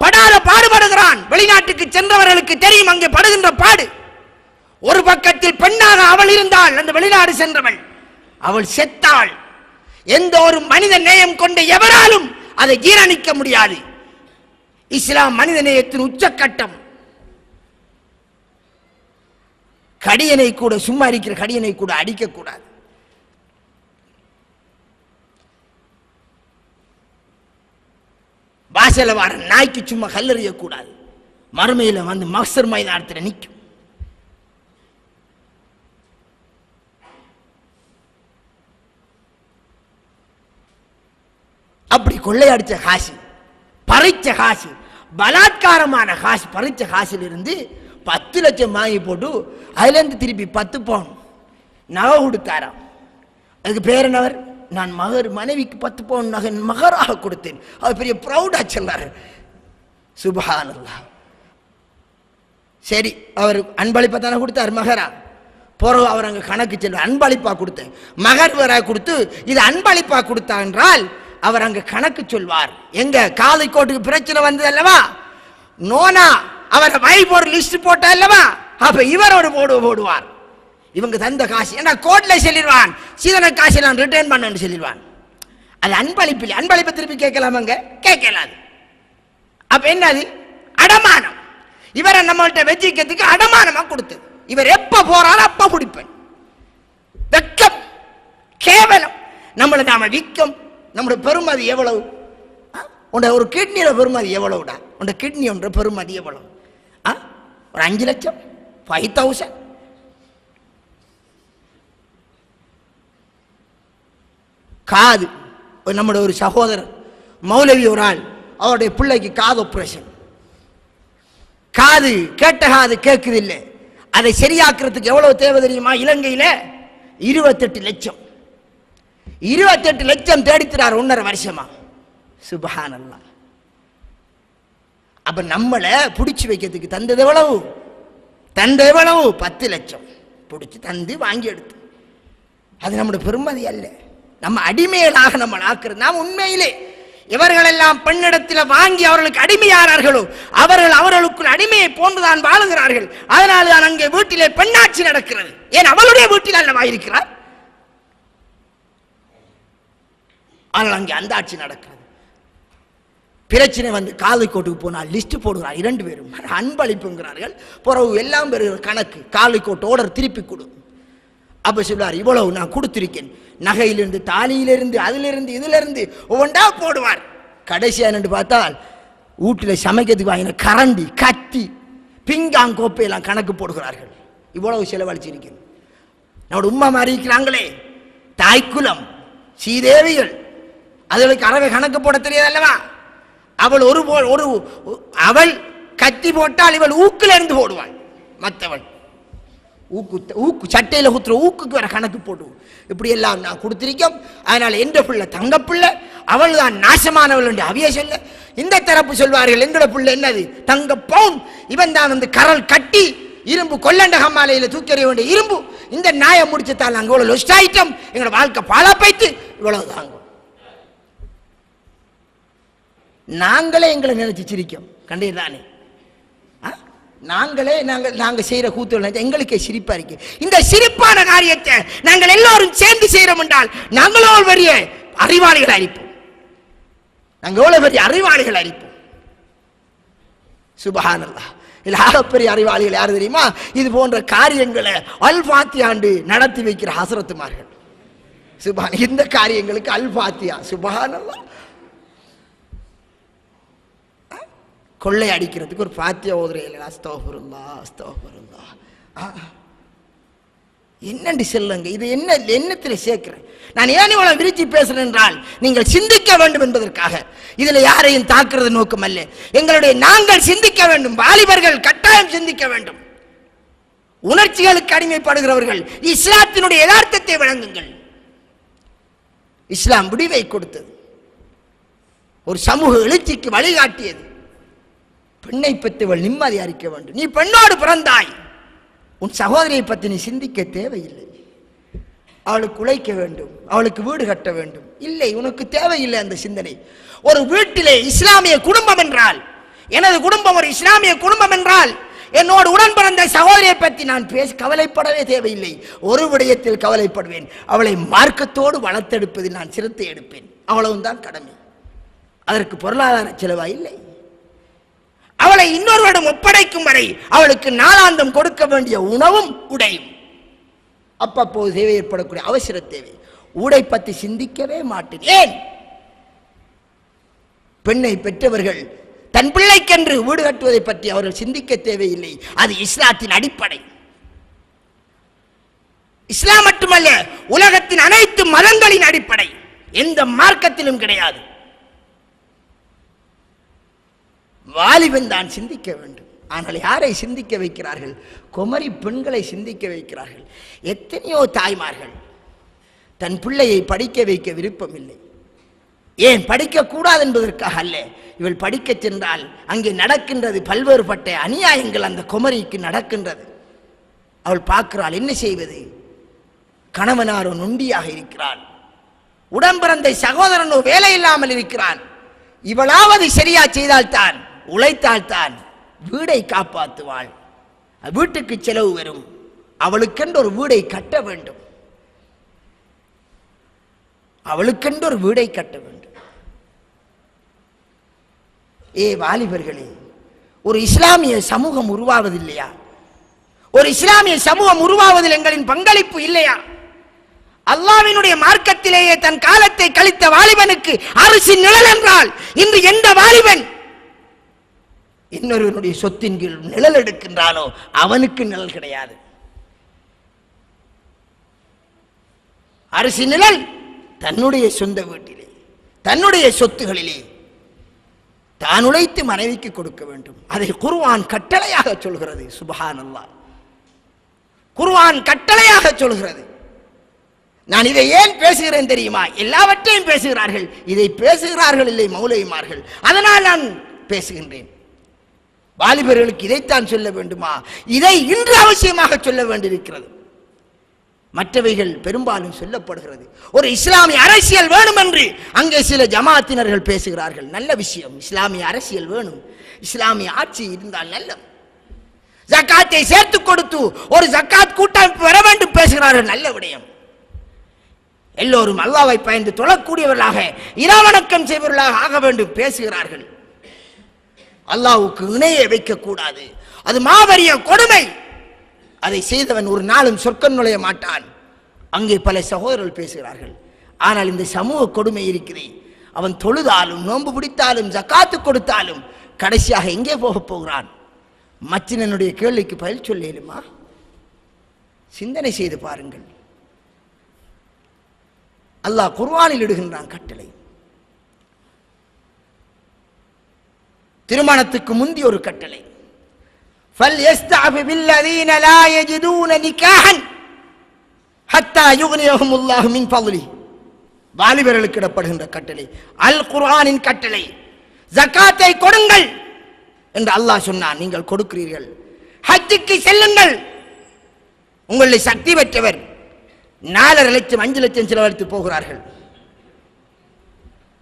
படாத பாடுபடுகிறான். வெளிநாட்டுக்கு சென்றவர்களுக்கு தெரியும் அங்கே படுகின்ற பாடு. ஒரு பக்கத்தில் பெண்ணாக அவள் இருந்தாள், அந்த வெளிநாடு சென்றவள். அவள் செத்தாள். எந்த ஒரு மனித நேயம் கொண்ட எவராலும் அதை ஜீரணிக்க முடியாது. இஸ்லாம் மனித நேயத்தின் உச்சக்கட்டம். கடியனை கூட, சும்மா இருக்கிற கடியனை கூட அடிக்க கூடாது. வாசல வர நாய்க்கு சும்மா கல்லறிய கூடாது. மறுமையில வந்து மக்சர் மைதானத்தில் நிற்கும். அப்படி கொள்ளையடிச்ச காசு, பறிச்ச காசு, பலாத்காரமான காசு, பறிச்ச காசில் இருந்து 10 லட்சம் வாங்கி போட்டு அதுல இருந்து திருப்பி 10 பவுன் நகை கொடுத்தாராம். அதுக்கு பேர் என்னவர்? நான் மனைவிக்கு 10 பவுன் நகை மகராக கொடுத்தேன். அது பெரிய ப்ரௌடா சொன்னார். சுப்ஹானல்லாஹ். சரி, அவர் அன்பளிப்பா தானே கொடுத்தார் மகரா. பிறகு அவர் அங்க கணக்கு செல்வார். அன்பளிப்பா கொடுத்தேன், மகர் வர கொடுத்து இது அன்பளிப்பா கொடுத்தா என்றால் அவர் அங்க கணக்கு சொல்வார். எங்க காலைக்கோட்டுக்கு பிரச்சனை வந்தது அல்லவா, நோனா அவரை வைப் ஒரு லிஸ்ட் போட்டா அல்லவா, அப்ப இவர் ஒரு போடுவார். இவங்க தந்த காசு ஏன்னா கோட்ல சொல்லிடுவான், சீதன காசை நான் ரிட்டர்ன் பண்ணு சொல்லிடுவான். அது அன்பளிப்பில். அன்பளிப்பை திருப்பி கேட்கலாமாங்க? கேட்கலாது. அப்ப என்னது? அடமானம். இவரை நம்மள்கிட்ட வச்சிக்கிறதுக்கு அடமானமா கொடுத்தது. இவர் எப்ப போறாரோ அப்ப பிடிப்பேன். வெக்கம், கேவலம். நம்மளை நாம விற்கும். நம்முடைய பெருமதி எவ்வளவு? உன்னுடைய ஒரு கிட்னியோட பெருமதி எவ்வளவுடா? உன்னுடைய கிட்னி ஒன்ற பெருமதி எவ்வளவு? ஒரு 5 லட்சம், 5,000. காது. நம்முடைய ஒரு சகோதரர் மௌலவி ஒரு ஆள், அவருடைய பிள்ளைக்கு காது ஆபரேஷன். காது, கேட்ட காது கேட்குது இல்லை, அதை சரியாக்குறதுக்கு எவ்வளவு தேவை தெரியுமா? இலங்கையில 28 லட்சம். 28 லட்சம் தேடிக்கிறார் 1.5 வருஷமா. சுப்ஹானல்லாஹ். அப்ப நம்மளை பிடிச்சு வைக்கிறதுக்கு தந்தது எவ்வளவு? 10 லட்சம் பிடிச்சு தந்து வாங்கி எடுத்து. அது நம்முடைய பெருமதி அல்ல. நம்ம அடிமைகளாக நம்ம ஆக்குறது. நாம் உண்மையிலே இவர்களெல்லாம் பெண்ணிடத்தில் வாங்கி அவர்களுக்கு அடிமையானார்களோ அவர்கள் அவர்களுக்குள் அடிமையை போன்றுதான் வாழுகிறார்கள். அதனால தான் அங்கே வீட்டிலே பெண்ணாட்சி நடக்கிறது. ஏன்? அவளுடைய வீட்டில் அல்லவா இருக்கிறார். ஆனால் அங்கே அந்த ஆட்சி நடக்கிறது. பிரச்சனை வந்து காலைக்கோட்டுக்கு போனால் லிஸ்ட் போடுகிறார் 2 பேரும். அன்பளிப்புங்கிறார்கள். பிறகு எல்லாம் பெறுகிற கணக்கு காலைக்கோட்டு ஆர்டர் திருப்பி கொடு. அப்ப சொல்லுவார், இவ்வளவு நான் கொடுத்திருக்கேன். நகையிலிருந்து, தாலியிலிருந்து, அதிலிருந்து, இதிலிருந்து ஒவ்வொன்றா போடுவார். கடைசியா என்னன்னு பார்த்தால் வீட்டில் சமைக்கிறதுக்கு வாங்கின கரண்டி, கத்தி, பிங்காங்கோப்பையெல்லாம் கணக்கு போடுகிறார்கள். இவ்வளவு செலவழிச்சிருக்கேன். நம்மளோட உம்மா மாதிரி இருக்கிறாங்களே, தாய்க்குலம், சீதேவிகள், அதுகளுக்கு அறவை கணக்கு போட தெரியாது அல்லவா? அவள் அவள் கத்தி போட்டால் இவள் ஊக்குல இருந்து போடுவாள். மற்றவள் ஊக்கு சட்டையில் குத்துற ஊக்குக்கு வர கணக்கு போடுவோம். இப்படி எல்லாம் நான் கொடுத்திருக்கோம். அதனால எந்த பிள்ளை தங்க பிள்ளை, அவள் தான் நாசமானவள் என்று அவிய சொல்ல, இந்த தரப்பு சொல்வார்கள் எங்களோட பிள்ளை என்னது தங்க பவுன், இவன் தான் வந்து கரல் கட்டி இரும்பு கொல்லண்ட கம்மாலையில் தூக்கறிய வேண்டிய இரும்பு. இந்த நாயை முடிச்சுத்தால் நாங்கள் இவ்வளோ லொஸ்ட் ஆயிட்டோம், எங்களோட வாழ்க்கை பாலா போய்த்து இவ்வளவு தாங்க. நாங்களே எங்களை நினைச்சு சிரிக்கும் கண்டீர்தானே. நாங்கள் செய்யற கூத்துகள் எங்களுக்கே சிரிப்பா இருக்கு. இந்த சிரிப்பான காரியத்தை நாங்கள் எல்லோரும் சேர்ந்து செய்யறோம் என்றால் நாங்களோ பெரிய அறிவாளிகள் அளிப்போம். நாங்கள் எவ்வளவு பெரிய அறிவாளிகள் அளிப்போம். சுப்ஹானல்லாஹ். இதில் ஆகப்பெரிய அறிவாளிகள் யாரு தெரியுமா? இது போன்ற காரியங்களை அல் ஃபாத்தியாண்டு நடத்தி வைக்கிற ஹசரத்துமார்கள். சுப்ஹான், இந்த காரியங்களுக்கு அல் ஃபாத்தியா. சுப்ஹானல்லாஹ். கொள்ளை அடிக்கிறதுக்கு ஒரு ஃபாத்தியா ஓதுறையில் அஸ்தக்ஃபிருல்லாஹ் அஸ்தக்ஃபிருல்லாஹ். என்னண்டு செல்லுங்க, இது என்னத்தில் சேர்க்கிறேன் நான். ஏன் இவ்வளவு விரிச்சி பேசுறேன் என்றால் நீங்கள் சிந்திக்க வேண்டும் என்பதற்காக. இதில் யாரையும் தாக்குறது நோக்கம் அல்ல. நாங்கள் சிந்திக்க வேண்டும். வாலிபர்கள் கட்டாயம் சிந்திக்க வேண்டும். உணர்ச்சிகளுக்கு அடிமைப்படுகிறவர்கள் இஸ்லாத்தினுடைய யதார்த்தத்தை வழங்குங்கள். இஸ்லாம் விடிவை கொடுத்தது, ஒரு சமூக எழுச்சிக்கு வழிகாட்டியது. பெண்ணை பற்றிவள் நிம்மதி அறிக்க வேண்டும். நீ பெண்ணோடு பிறந்தாய், உன் சகோதரியை பற்றி நீ சிந்திக்க தேவையில்லை. அவளுக்கு உழைக்க வேண்டும், அவளுக்கு வீடு கட்ட வேண்டும், இல்லை, உனக்கு தேவையில்லை அந்த சிந்தனை. ஒரு வீட்டிலே இஸ்லாமிய குடும்பம் என்றால், எனது குடும்பம் ஒரு இஸ்லாமிய குடும்பம் என்றால், என்னோடு உடன் பிறந்த சகோதரியை பற்றி நான் கவலைப்படவே தேவையில்லை. ஒரு விடயத்தில் கவலைப்படுவேன், அவளை மார்க்கத்தோடு வளர்த்தெடுப்பதில் நான் சிரத்தை எடுப்பேன். அவ்வளவுதான் கடமை. அதற்கு பொருளாதார செலவா இல்லை. அவளை இன்னொருவரிடம் ஒப்படைக்கும் வரை அவளுக்கு நாளாந்தம் கொடுக்க வேண்டிய உணவும் உடையும், அப்பப்போது தேவை ஏற்படக்கூடிய அவசர தேவை. ஊடை பற்றி சிந்திக்கவே மாட்டேன். ஏன்? பெண்ணை பெற்றவர்கள் தன் பிள்ளைக்கென்று வீடு கட்டுவதை பற்றி அவர்கள் சிந்திக்க தேவையில்லை. அது இஸ்லாத்தின் அடிப்படை. இஸ்லாம் மட்டுமல்ல, உலகத்தின் அனைத்து மதங்களின் அடிப்படை. எந்த மார்க்கத்திலும் கிடையாது. வாலிபன் தான் சிந்திக்க வேண்டும். ஆனால் யாரை சிந்திக்க வைக்கிறார்கள்? குமரி பெண்களை சிந்திக்க வைக்கிறார்கள். எத்தனையோ தாய்மார்கள் தன் பிள்ளையை படிக்க வைக்க விருப்பம் இல்லை. ஏன்? படிக்க கூடாது என்பதற்காக அல்ல. இவள் படிக்க சென்றால் அங்கே நடக்கின்றது பல்வேறுபட்ட அநியாயங்கள் அந்த குமரிக்கு நடக்கின்றது. அவள் பார்க்கிறாள், என்ன செய்வது? கணவனாரோ நொண்டியாக இருக்கிறாள், உடம்பிறந்த சகோதரனோ வேலை இல்லாமல் இருக்கிறான். இவளாவது சரியா செய்தால்தான், உழைத்தால்தான் வீடை காப்பாற்றுவாள். வீட்டுக்கு செலவு வரும். அவளுக்கென்று ஒரு வீடை கட்ட வேண்டும். அவளுக்கென்று ஒரு வீடை கட்ட வேண்டும். வாலிபர்களே, ஒரு இஸ்லாமிய சமூகம் உருவாவதில்லையா? ஒரு இஸ்லாமிய சமூகம் உருவாவதில் எங்களின் பங்களிப்பு இல்லையா? அல்லாஹ்வினுடைய மார்க்கத்திலேயே தன் காலத்தை கழித்த வாலிபனுக்கு அரசின் நிழல் என்றால், இன்று எந்த வாலிபன் இன்னொருவனுடைய சொத்தின் கீழ் நிழல் எடுக்கின்றானோ அவனுக்கு நிழல் கிடையாது. அரசின் நிழல் தன்னுடைய சொந்த வீட்டிலே, தன்னுடைய சொத்துகளிலே தான் உழைத்து மனைவிக்கு கொடுக்க வேண்டும். அதை குர்ஆன் கட்டளையாக சொல்கிறது. சுப்ஹானல்லாஹ், குர்ஆன் கட்டளையாக சொல்கிறது. நான் இதை ஏன் பேசுகிறேன் தெரியுமா? எல்லாவற்றையும் பேசுகிறார்கள், இதை பேசுகிறார்கள் இல்லை மௌலவிமார்கள். அதனால் நான் பேசுகின்றேன். வாலிபர்களுக்கு இதைத்தான் சொல்ல வேண்டுமா? இதை இன்று அவசியமாக சொல்ல வேண்டியிருக்கிறது. மற்றவைகள் பெரும்பாலும் சொல்லப்படுகிறது. ஒரு இஸ்லாமிய அரசியல் வேணும் என்று அங்கே சில ஜமாத்தினர்கள் பேசுகிறார்கள். நல்ல விஷயம், இஸ்லாமிய அரசியல் வேணும், இஸ்லாமிய ஆட்சி இருந்தால் நல்ல. ஜக்காத்தை சேர்த்து கொடுத்து ஒரு ஜக்காத் கூட்டமைப்பு வர வேண்டும் பேசுகிறார்கள். நல்ல விடயம். எல்லோரும் அல்லாஹ்வை பயந்து தொழக்கூடியவர்களாக, இறைவணக்கம் செய்பவர்களாக ஆக வேண்டும் பேசுகிறார்கள். அல்லாஹ்வுக்கு இணையை வைக்க கூடாது, அது மாபெரிய கொடுமை. அதை செய்தவன் ஒரு நாளும் சொர்க்கம் நுழைய மாட்டான். அங்கே பல சகோதரர்கள் பேசுகிறார்கள். ஆனால் இந்த சமூக கொடுமை இருக்கிறது. அவன் தொழுதாலும் நோன்பு பிடித்தாலும் ஜக்காத்து கொடுத்தாலும் கடைசியாக எங்கே போக போகிறான்? மச்சினனுடைய கேள்விக்கு பதில் சொல்லேலுமா? சிந்தனை செய்து பாருங்கள். அல்லாஹ் குர்ஆனில் இடுகின்றான் கட்டளை. திருமணத்துக்கு முந்தி ஒரு கட்டளை, فَلْيَسْتَعْفِفِ الَّذِينَ لَا يَجِدُونَ نِكَاحًا حَتَّى يُغْنِيَهُمُ اللَّهُ مِنْ فَضْلِهِ. வாலிபர்களுக்கு இடப்படுகின்ற கட்டளை, அல் குர்ஆனின் கட்டளை. ஜகாத்தை கொடுங்கள் என்று அல்லாஹ் சொன்னான், நீங்கள் கொடுக்கிறீர்கள். ஹஜ்ஜுக்கு செல்லுங்கள், உங்களுடைய சக்தி பெற்றவர் 4.5 லட்சம் 5 லட்சம் செலவழித்து போகிறார்கள்,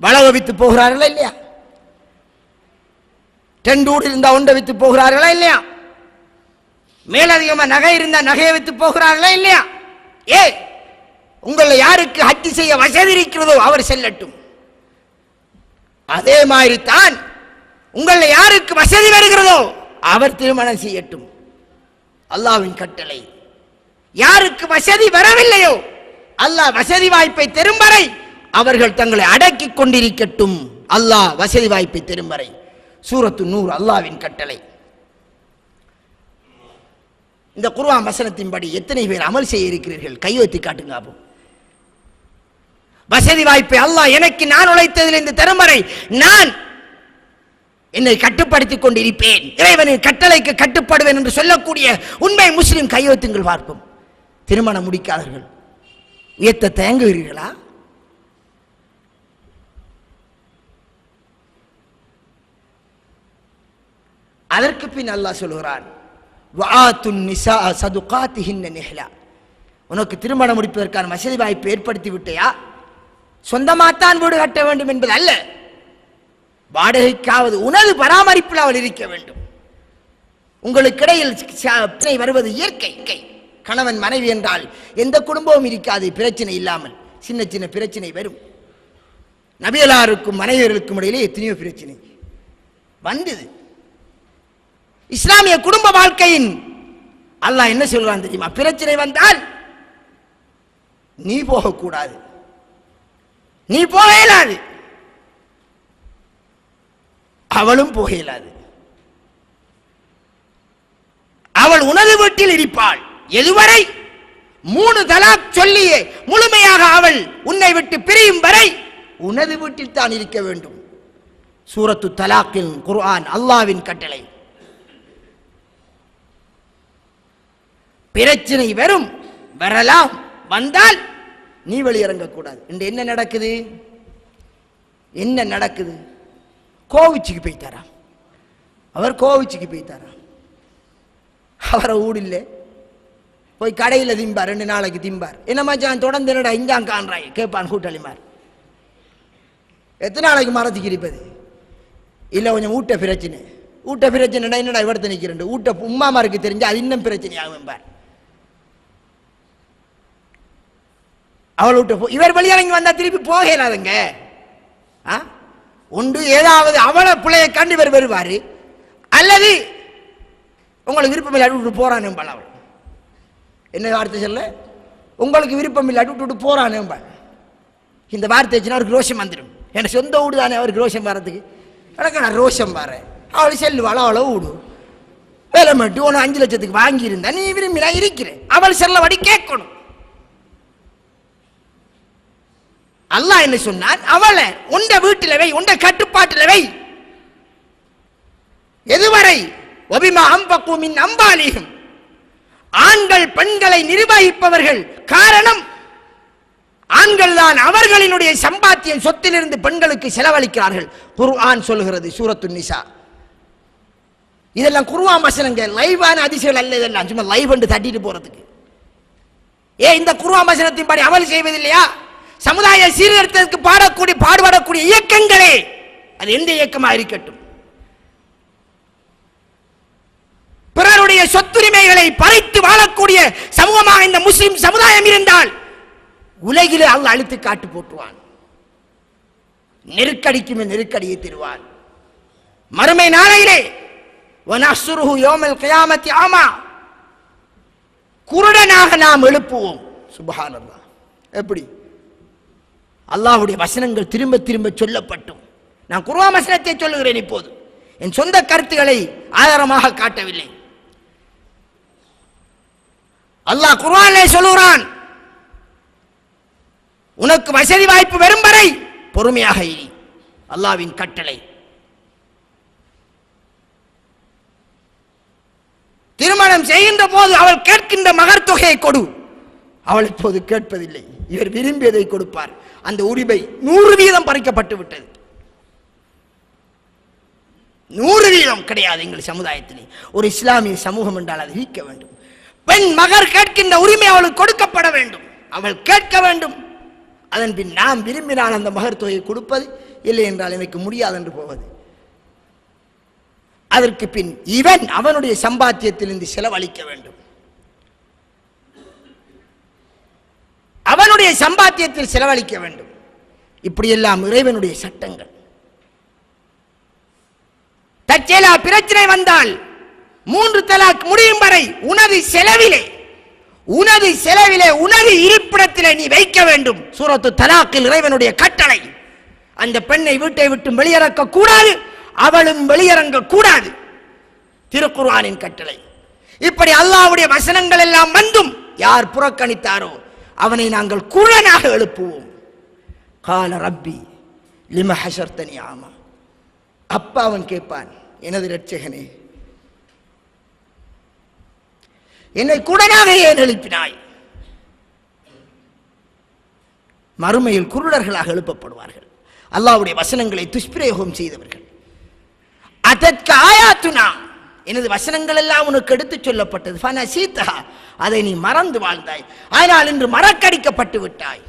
வளவு வித்து போகிறார்களா இல்லையா? 2 ஊடு இருந்தா ஒன்றை வித்து போகிறார்களா இல்லையா? மேலதிகமா நகை இருந்தா நகையை வித்து போகிறார்களா இல்லையா? ஏ, உங்களை யாருக்கு ஹஜ் செய்ய வசதி இருக்கிறதோ அவர் செல்லட்டும். அதே மாதிரி தான் உங்களை யாருக்கு வசதி வருகிறதோ அவர் திருமணம் செய்யட்டும். அல்லாஹ்வின் கட்டளை. யாருக்கு வசதி வரவில்லையோ அல்லாஹ் வசதி வாய்ப்பை தரும் வரை அவர்கள் தங்களை அடக்கிக் கொண்டிருக்கட்டும். அல்லாஹ் வசதி வாய்ப்பை தரும் வரை. சூரத்து நூர் அல்லாஹ்வின் கட்டளை. இந்த குர்ஆன் வசனத்தின்படி எத்தனை பேர் அமல் செய்ய இருக்கிறீர்கள்? கையெழுத்தி காட்டுங்க. அப்போ வசதி வாய்ப்பை அல்லாஹ் எனக்கு நான் உழைத்ததில் இந்த தரும் வரை நான் என்னை கட்டுப்படுத்திக் கொண்டிருப்பேன், இறைவனின் கட்டளைக்கு கட்டுப்படுவேன் என்று சொல்லக்கூடிய உண்மை முஸ்லிம் கையெழுத்துங்கள் பார்ப்போம். திருமணம் முடிக்காதவர்கள் உயர்த்த தயங்குகிறீர்களா? அதற்கு பின் அல்லாஹ் சொல்கிறான், வஆத்துன் நிஸா ஸதுகாத்திஹின்ன நிஹ்லா. உனக்கு திருமணம் முடிப்பதற்கான வசதி வாய்ப்பு ஏற்படுத்தி விட்டையா? சொந்தமாத்தான் வீடு கட்ட வேண்டும் என்பது அல்ல, வாடகைக்காவது உனது பராமரிப்பில் அவள் இருக்க வேண்டும். உங்களுக்கு இடையில் வருவது இயற்கை. கணவன் மனைவி என்றால் எந்த குடும்பமும் இருக்காது பிரச்சனை இல்லாமல். சின்ன சின்ன பிரச்சனை வரும். நபியலாருக்கும் மனைவியர்களுக்கும் இடையிலே எத்தனையோ பிரச்சனை வந்தது. இஸ்லாமிய குடும்ப வாழ்க்கையின் அல்லாஹ் என்ன சொல்றான் தெரியுமா? பிரச்சனை வந்தால் நீ போகக்கூடாது, நீ போக இயலாது, அவளும் போக இயலாது. அவள் உனது வீட்டில் இருப்பாள். எதுவரை? 3 தலாக் சொல்லியே முழுமையாக அவள் உன்னை விட்டு பிரியும் வரை உனது வீட்டில் தான் இருக்க வேண்டும். சூரத்து தலாக்கில் குர்ஆன் அல்லாஹ்வின் கட்டளை. பிரச்சனை வரும், வரலாம், வந்தால் நீ வெளியிறங்கக்கூடாது. இன்று என்ன நடக்குது? என்ன நடக்குது? கோவிச்சுக்கு போய்த்தாராம். அவர் கோவிச்சுக்கு போய்த்தாராம். அவரை ஊடில்லை, போய் கடையில் திம்பார். 2 நாளைக்கு திம்பார். என்னம்மா சான் தொடர்ந்து என்னடா இஞ்சான் காண்றாய் கேட்பான் கூட்டாளிமார். எத்தனை நாளைக்கு மரத்துக்கு இருப்பது? இல்லை கொஞ்சம் ஊட்ட பிரச்சனை. ஊட்ட பிரச்சனைடா என்னடா இவர்த்த நிற்கிறேன். ஊட்ட உம்மாமாருக்கு தெரிஞ்சு அது இன்னும் பிரச்சனையாகும் பார். அவள் விட்ட இவர் வெளியிறங்கி வந்தா திருப்பி போகலாதுங்க. ஒன்று ஏதாவது அவளை பிள்ளையை கண்டு இவர் வருவார், அல்லது உங்களுக்கு விருப்பம் இல்லை அடிவிட்டு போறானே அவள். என்ன வார்த்தை சொல்ல? உங்களுக்கு விருப்பம் இல்லை அடிவிட்டு போறானே. இந்த வார்த்தை வச்சுன்னா அவருக்கு ரோஷம் வந்துடும். எனக்கு சொந்த வீடு தானே அவருக்கு ரோஷம் வர்றதுக்கு. எனக்கு நான் ரோஷம் வரேன். அவள் செல்லுவாள், அவளை வீடு வேலை மட்டும் ஒன்று 5 லட்சத்துக்கு வாங்கியிருந்தா நீ விரும்பினா இருக்கிறேன். அவள் செல்ல வடி கேட்கணும். அல்லாஹ் என்ன சொன்னான்? அவளை உண்ட வீட்டில் வை, உண்ட கட்டுப்பாட்டில் வை. எதுவரை? வபிமா அம்பகு மின் அம்பாலிஹிம். ஆண்கள் பெண்களை நிர்வகிப்பவர்கள். காரணம், ஆண்கள் தான் அவர்களினுடைய சம்பாத்தியம் சொத்திலிருந்து பெண்களுக்கு செலவழிக்கிறார்கள். குர்ஆன் சொல்கிறது, சூரத்து நிசா. இதெல்லாம் குர்ஆன் வசனங்கள், லைவான அதிசயங்கள் அல்ல. இதெல்லாம் சும்மா லைவ் என்று தட்டிட்டு போறதுக்கு. இந்த குர்ஆன் வசனத்தின் படி அமல் செய்வதில்லையா? சமுதாய சீர்திருத்தத்துக்கு பாடுபடக்கூடிய இயக்கங்களே, அது எந்த இயக்கமாக இருக்கட்டும், பிறருடைய சொத்துரிமைகளை பறித்து வாழக்கூடிய சமூகமாக இந்த முஸ்லிம் சமுதாயம் இருந்தால் உலகிலே அல்லாஹ் அழித்து காட்டு போட்டுவான். நெருக்கடிக்கு மேல் நெருக்கடியை தருவான். மறுமை நாளையிலே வனஹ்சுருஹு யௌமல் கியாமத்தி ஆமா, குருடனாக நாம் எழுப்புவோம். சுப்ஹானல்லாஹ். எப்படி? அல்லாஹ்வுடைய வசனங்கள் திரும்ப திரும்ப சொல்லப்பட்டும் நான் குர்ஆன் வசனத்தை சொல்லுகிறேன். இப்போது என் சொந்த கருத்துக்களை ஆதாரமாக காட்டவில்லை. அல்லாஹ் குர்ஆனிலே சொல்லுகிறான், உனக்கு வசதி வாய்ப்பு வரும் வரை பொறுமையாக இரு. அல்லாஹ்வின் கட்டளை. திருமணம் செய்கின்ற போது அவள் கேட்கின்ற மகர் தொகையை கொடு, அவள் இப்போது கேட்பதில்லை. இவர் விரும்பியதை கொடுப்பார். அந்த உரிமை 100% பறிக்கப்பட்டு விட்டது. 100% கிடையாது எங்கள் சமுதாயத்திலே. ஒரு இஸ்லாமிய சமூகம் என்றால் அதை நீக்க வேண்டும். பெண் மகர் கேட்கின்ற உரிமை அவளுக்கு கொடுக்கப்பட வேண்டும். அவள் கேட்க வேண்டும். அதன் பின் நாம் விரும்பினால் அந்த மகர் தொகையை கொடுப்பது, இல்லை என்றால் எனக்கு முடியாது என்று போவது. அதற்கு பின் இவன் அவனுடைய சம்பாத்தியத்திலிருந்து செலவழிக்க வேண்டும். அவனுடைய சம்பாத்தியத்தில் செலவழிக்க வேண்டும். இப்படியெல்லாம் இறைவனுடைய சட்டங்கள். தற்செயலா பிரச்சனை வந்தால் 3 தலாக் முடியும் வரை உனது செலவிலே உனது இருப்பிடத்திலே நீ வைக்க வேண்டும். சூரத்து தலாக்கில் இறைவனுடைய கட்டளை. அந்த பெண்ணை வீட்டை விட்டு வெளியிறக்க கூடாது, அவளும் வெளியிறங்க கூடாது. திருக்குர்ஆனின் கட்டளை. இப்படி அல்லாஹ்வுடைய வசனங்கள் எல்லாம் வந்தும் யார் புறக்கணித்தாரோ அவனை நாங்கள் குழனாக எழுப்புவோம். கால ரப்பி லிம ஹஷர்தனி ஆமா. அப்பா அவன் கேட்பான், எனது இரட்சகனே, என்னை குடனாக ஏன் எழுப்பினாய்? மறுமையில் குருடர்களாக எழுப்பப்படுவார்கள். அல்லாஹ்வுடைய வசனங்களை துஷ்பிரயோகம் செய்தவர்கள். அதற்கு ஆயாத்துனா, எனது வசனங்கள் எல்லாம் உனக்கு எடுத்துச் சொல்லப்பட்டது. ஃபனசீதஹா, அதை நீ மறந்து வாழ்ந்தாய். ஆனால் இன்று மறக்கடிக்கப்பட்டு விட்டாய்.